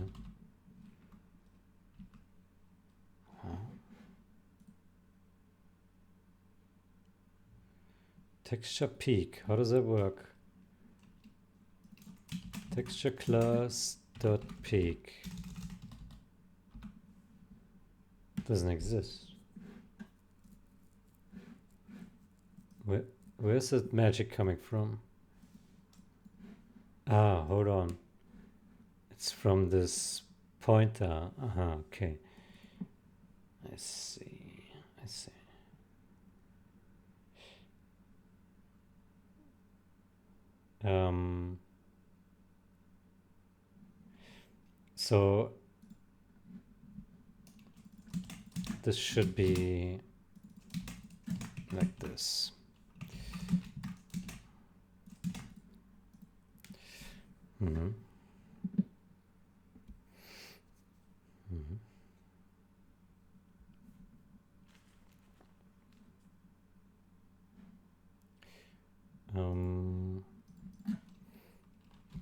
[SPEAKER 1] Texture peak, how does that work? Texture class dot peak doesn't exist. Where's that magic coming from? Ah, hold on. It's from this pointer. Okay. I see. So this should be like this.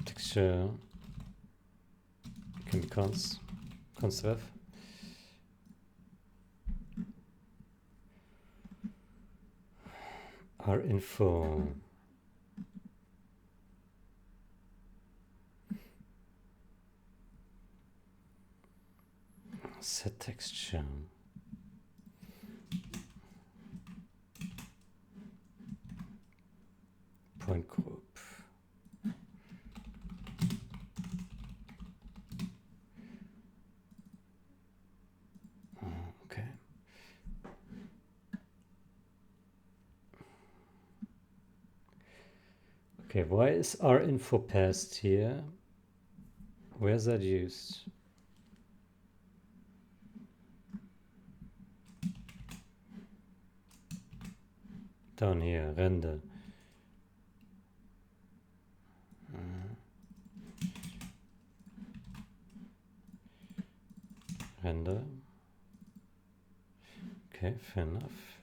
[SPEAKER 1] Texture can be const ref. Our info. Set texture. Point group. Okay. Okay, why is our info passed here? Where's that used? Down here, render. Render. Okay, fair enough.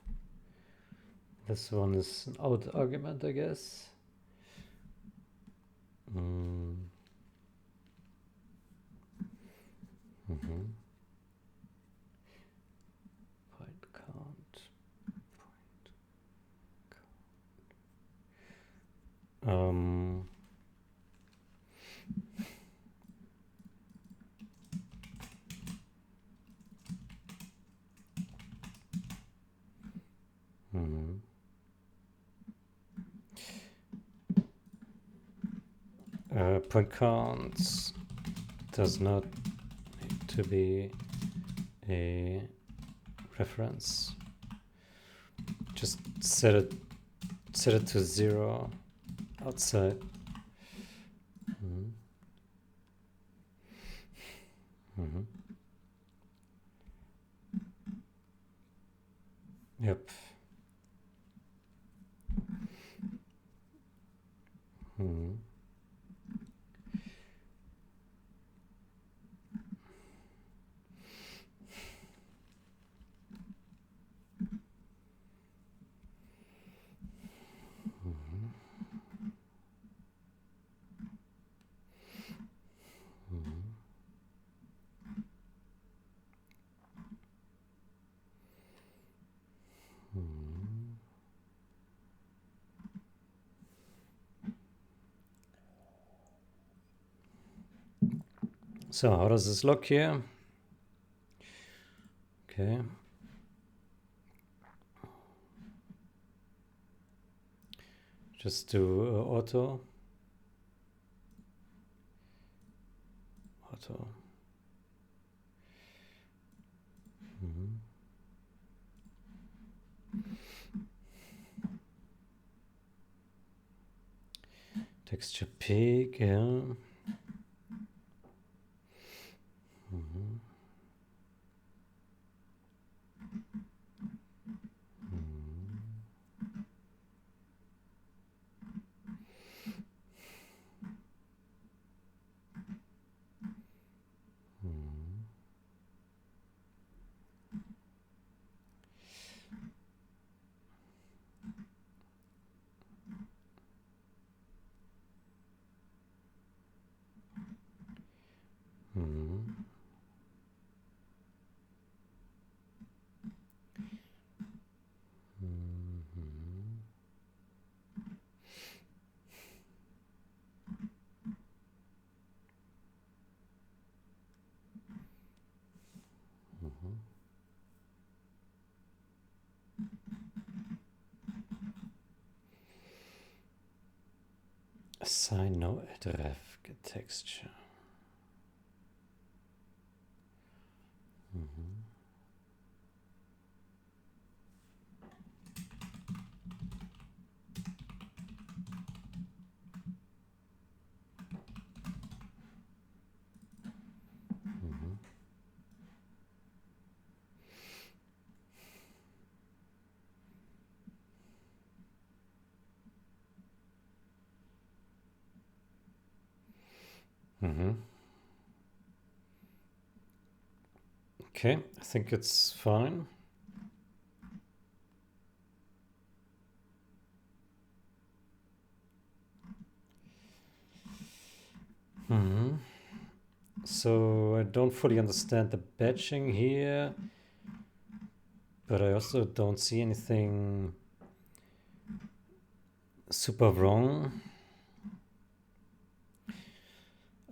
[SPEAKER 1] This one is an out argument, I guess. Point count. Point counts does not need to be a reference. Just set it to 0 outside. Yep. So how does this look here? Okay. Just do auto. Texture peak, yeah. Assign no href, get texture. Okay, I think it's fine. So I don't fully understand the batching here, but I also don't see anything super wrong.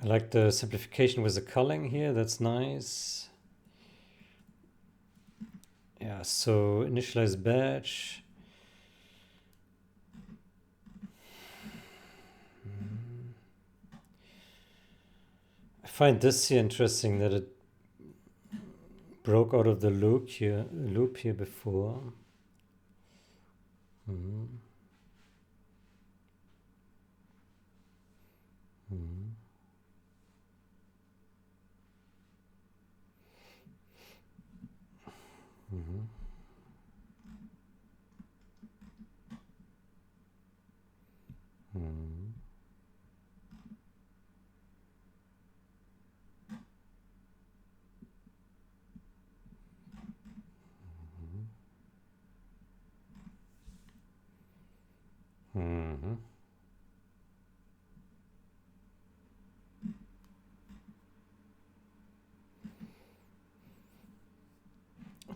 [SPEAKER 1] I like the simplification with the culling here, that's nice. Yeah, so initialize batch. I find this here interesting that it broke out of the loop here before.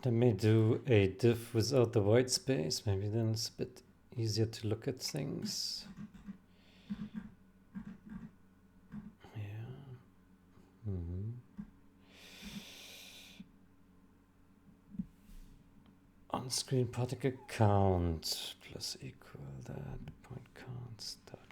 [SPEAKER 1] Let me do a div without the white space. Maybe then it's a bit easier to look at things. Yeah. On-screen particle count plus equal that point counts dot count.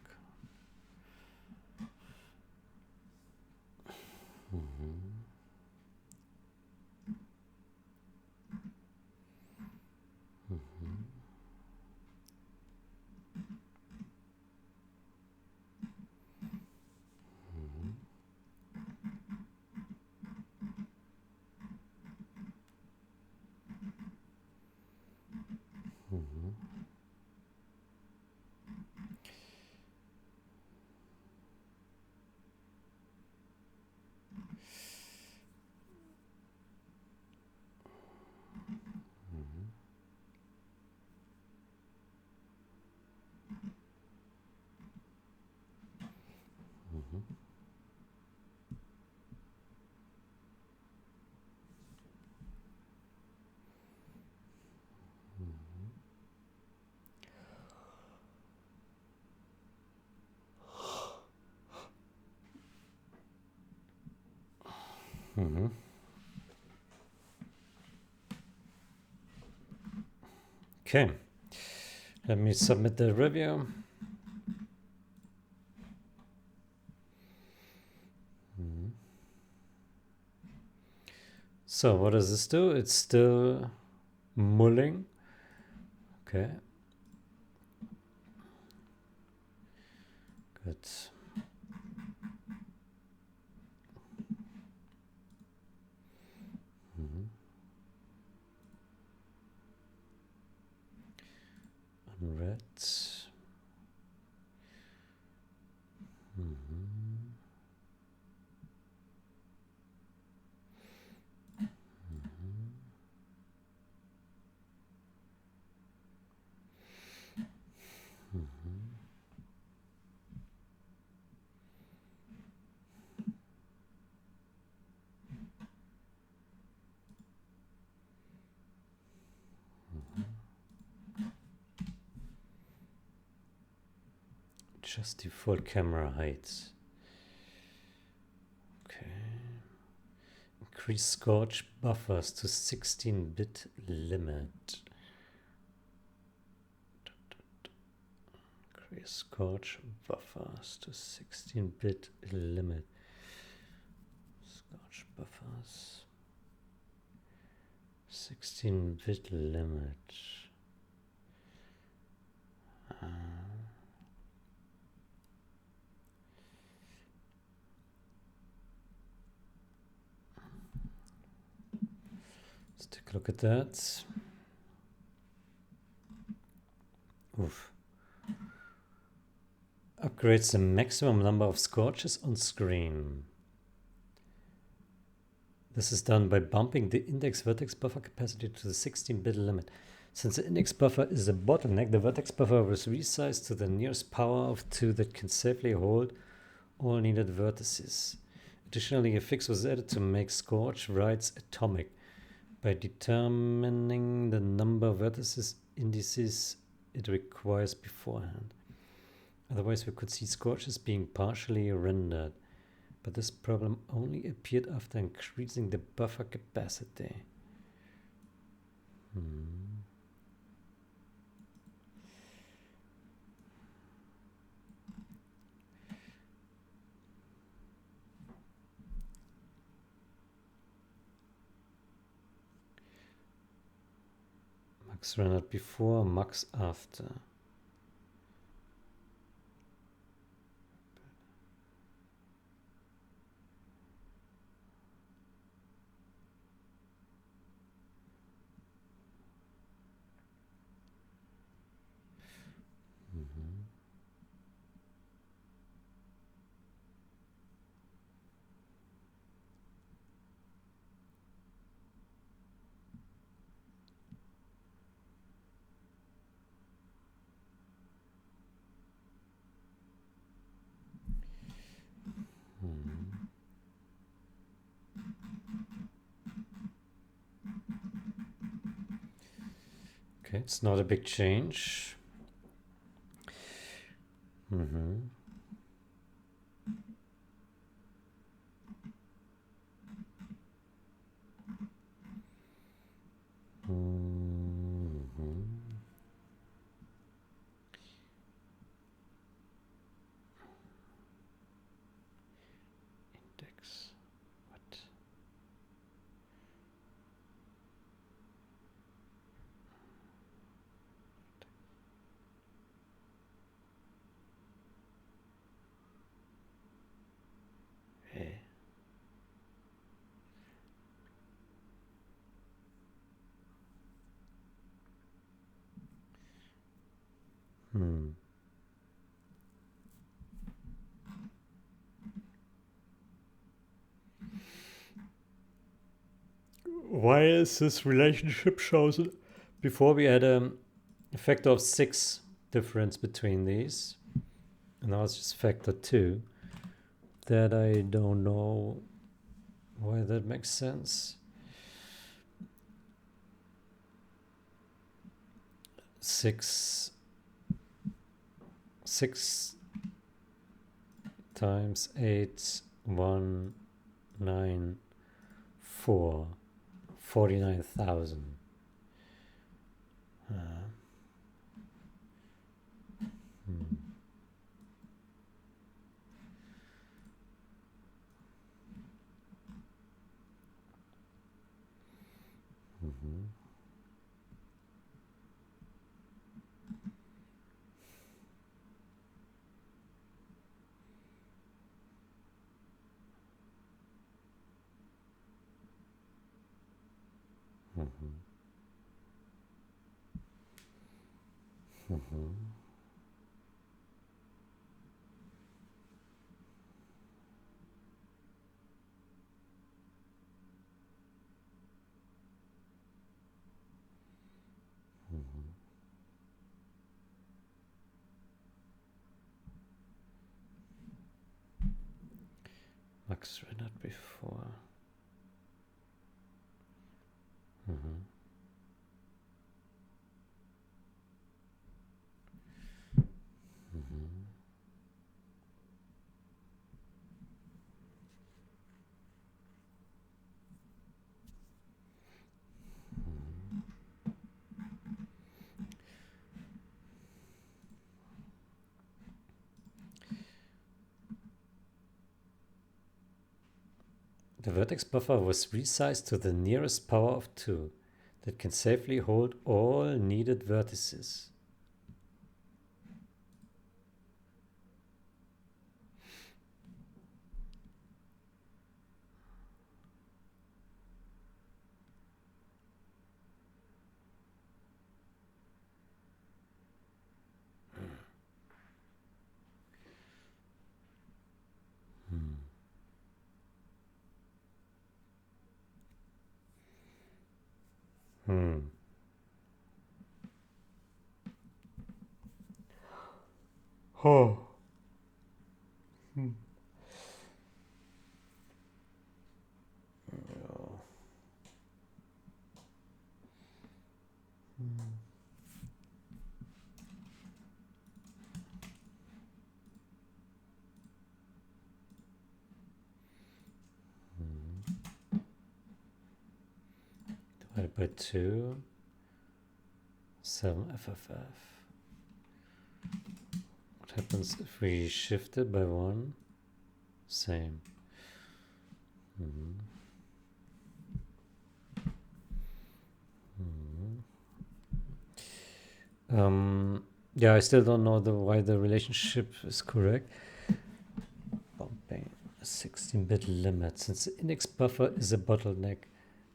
[SPEAKER 1] Okay, let me submit the review. So what does this do? It's still mulling. Okay. Good. Unread. Just default camera height. Okay. Increase scorch buffers to 16-bit limit. Increase scorch buffers to 16-bit limit. Scorch buffers. 16-bit limit. Let's take a look at that. Oof. Upgrades the maximum number of scorches on screen. This is done by bumping the index vertex buffer capacity to the 16-bit limit. Since the index buffer is a bottleneck, the vertex buffer was resized to the nearest power of 2 that can safely hold all needed vertices. Additionally, a fix was added to make scorch writes atomic by determining the number of vertices indices it requires beforehand. Otherwise, we could see scorches being partially rendered. But this problem only appeared after increasing the buffer capacity. Max rendered before, max after. Okay, it's not a big change. Index. What? Hey. Why is this relationship chosen? Before we had a factor of 6 difference between these. And now it's just factor 2. That I don't know why that makes sense. 6 times 8, 1, 9, 4, 49,000. Max ran out before. The vertex buffer was resized to the nearest power of 2 that can safely hold all needed vertices. Oh. Divided by 2, 7 FFF. What happens if we shift it by 1? Same. Yeah, I still don't know why the relationship is correct. Bumping a 16-bit limit. Since the index buffer is a bottleneck,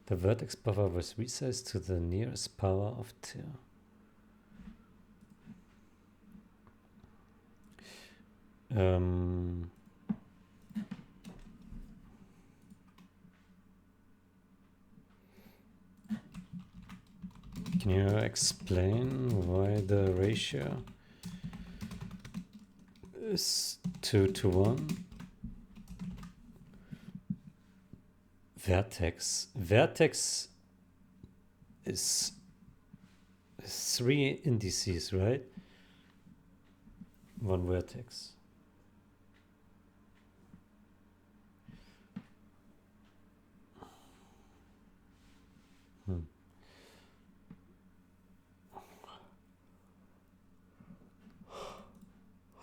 [SPEAKER 1] the vertex buffer was resized to the nearest power of 2. Can you explain why the ratio is 2 to 1? Vertex is 3 indices, right? 1 vertex.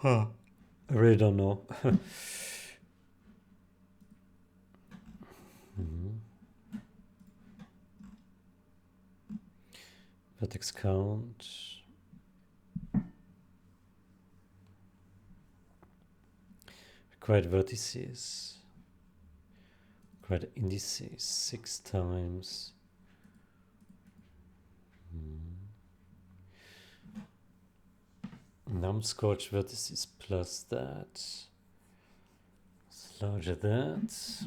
[SPEAKER 1] I really don't know. Vertex count. Required vertices. Required indices 6 times. Numbscoach vertices plus that. It's larger that.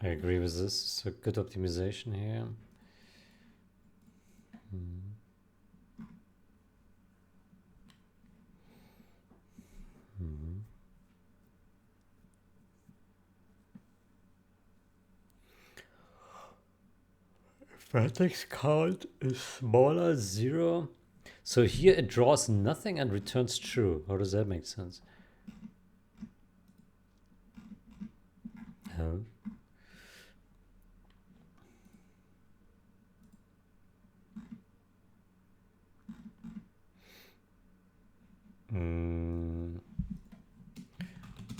[SPEAKER 1] I agree with this. It's a good optimization here. vertex count is smaller 0. So here it draws nothing and returns true. How does that make sense? Oh.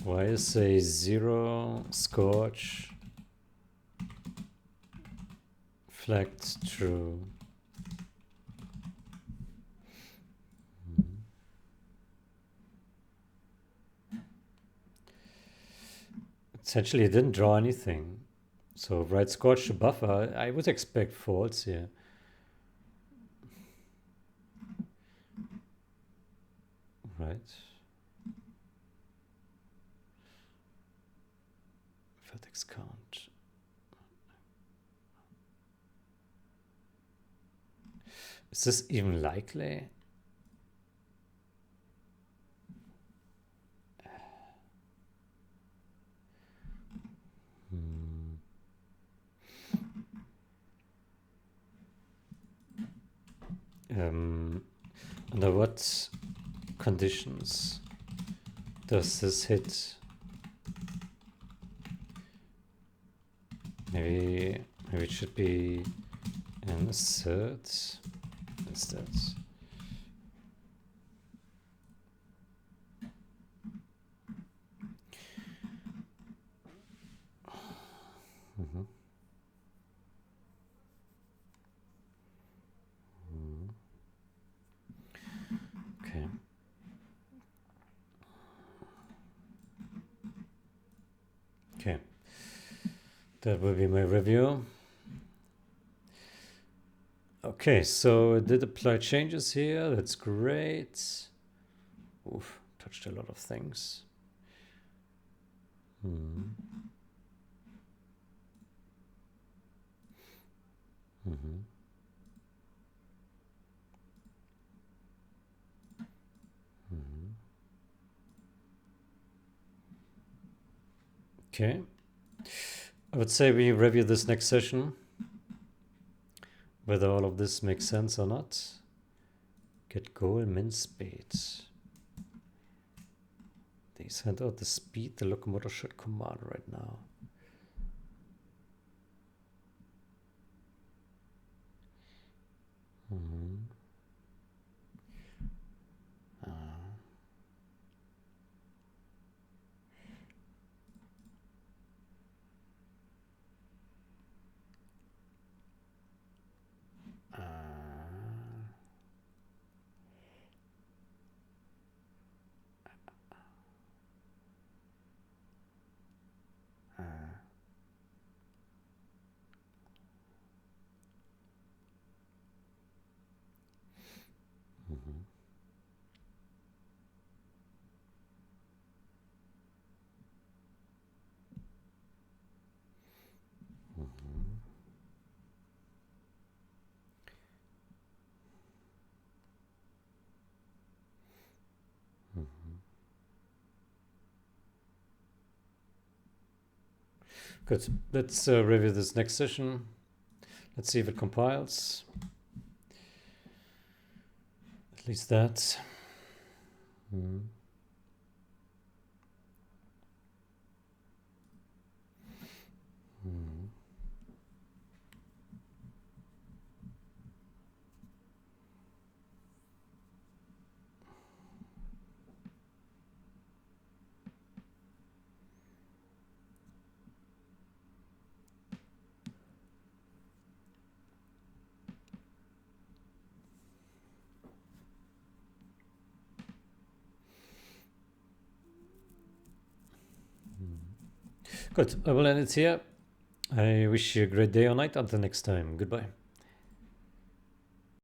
[SPEAKER 1] Why is a 0 scorch flagged true? Essentially, it didn't draw anything. So write scorch to buffer. I would expect false here. Right. Vertex count. Is this even likely? Under what conditions does this hit? Maybe it should be an assert instead. Okay. Okay. That will be my review. Okay, so it did apply changes here. That's great. Oof, touched a lot of things. Okay. I would say we review this next session, whether all of this makes sense or not. Get goal, min speed. They sent out the speed the locomotive should command right now. Good. Let's review this next session. Let's see if it compiles. At least that. Good. I will end it here. I wish you a great day or night. Until next time. Goodbye.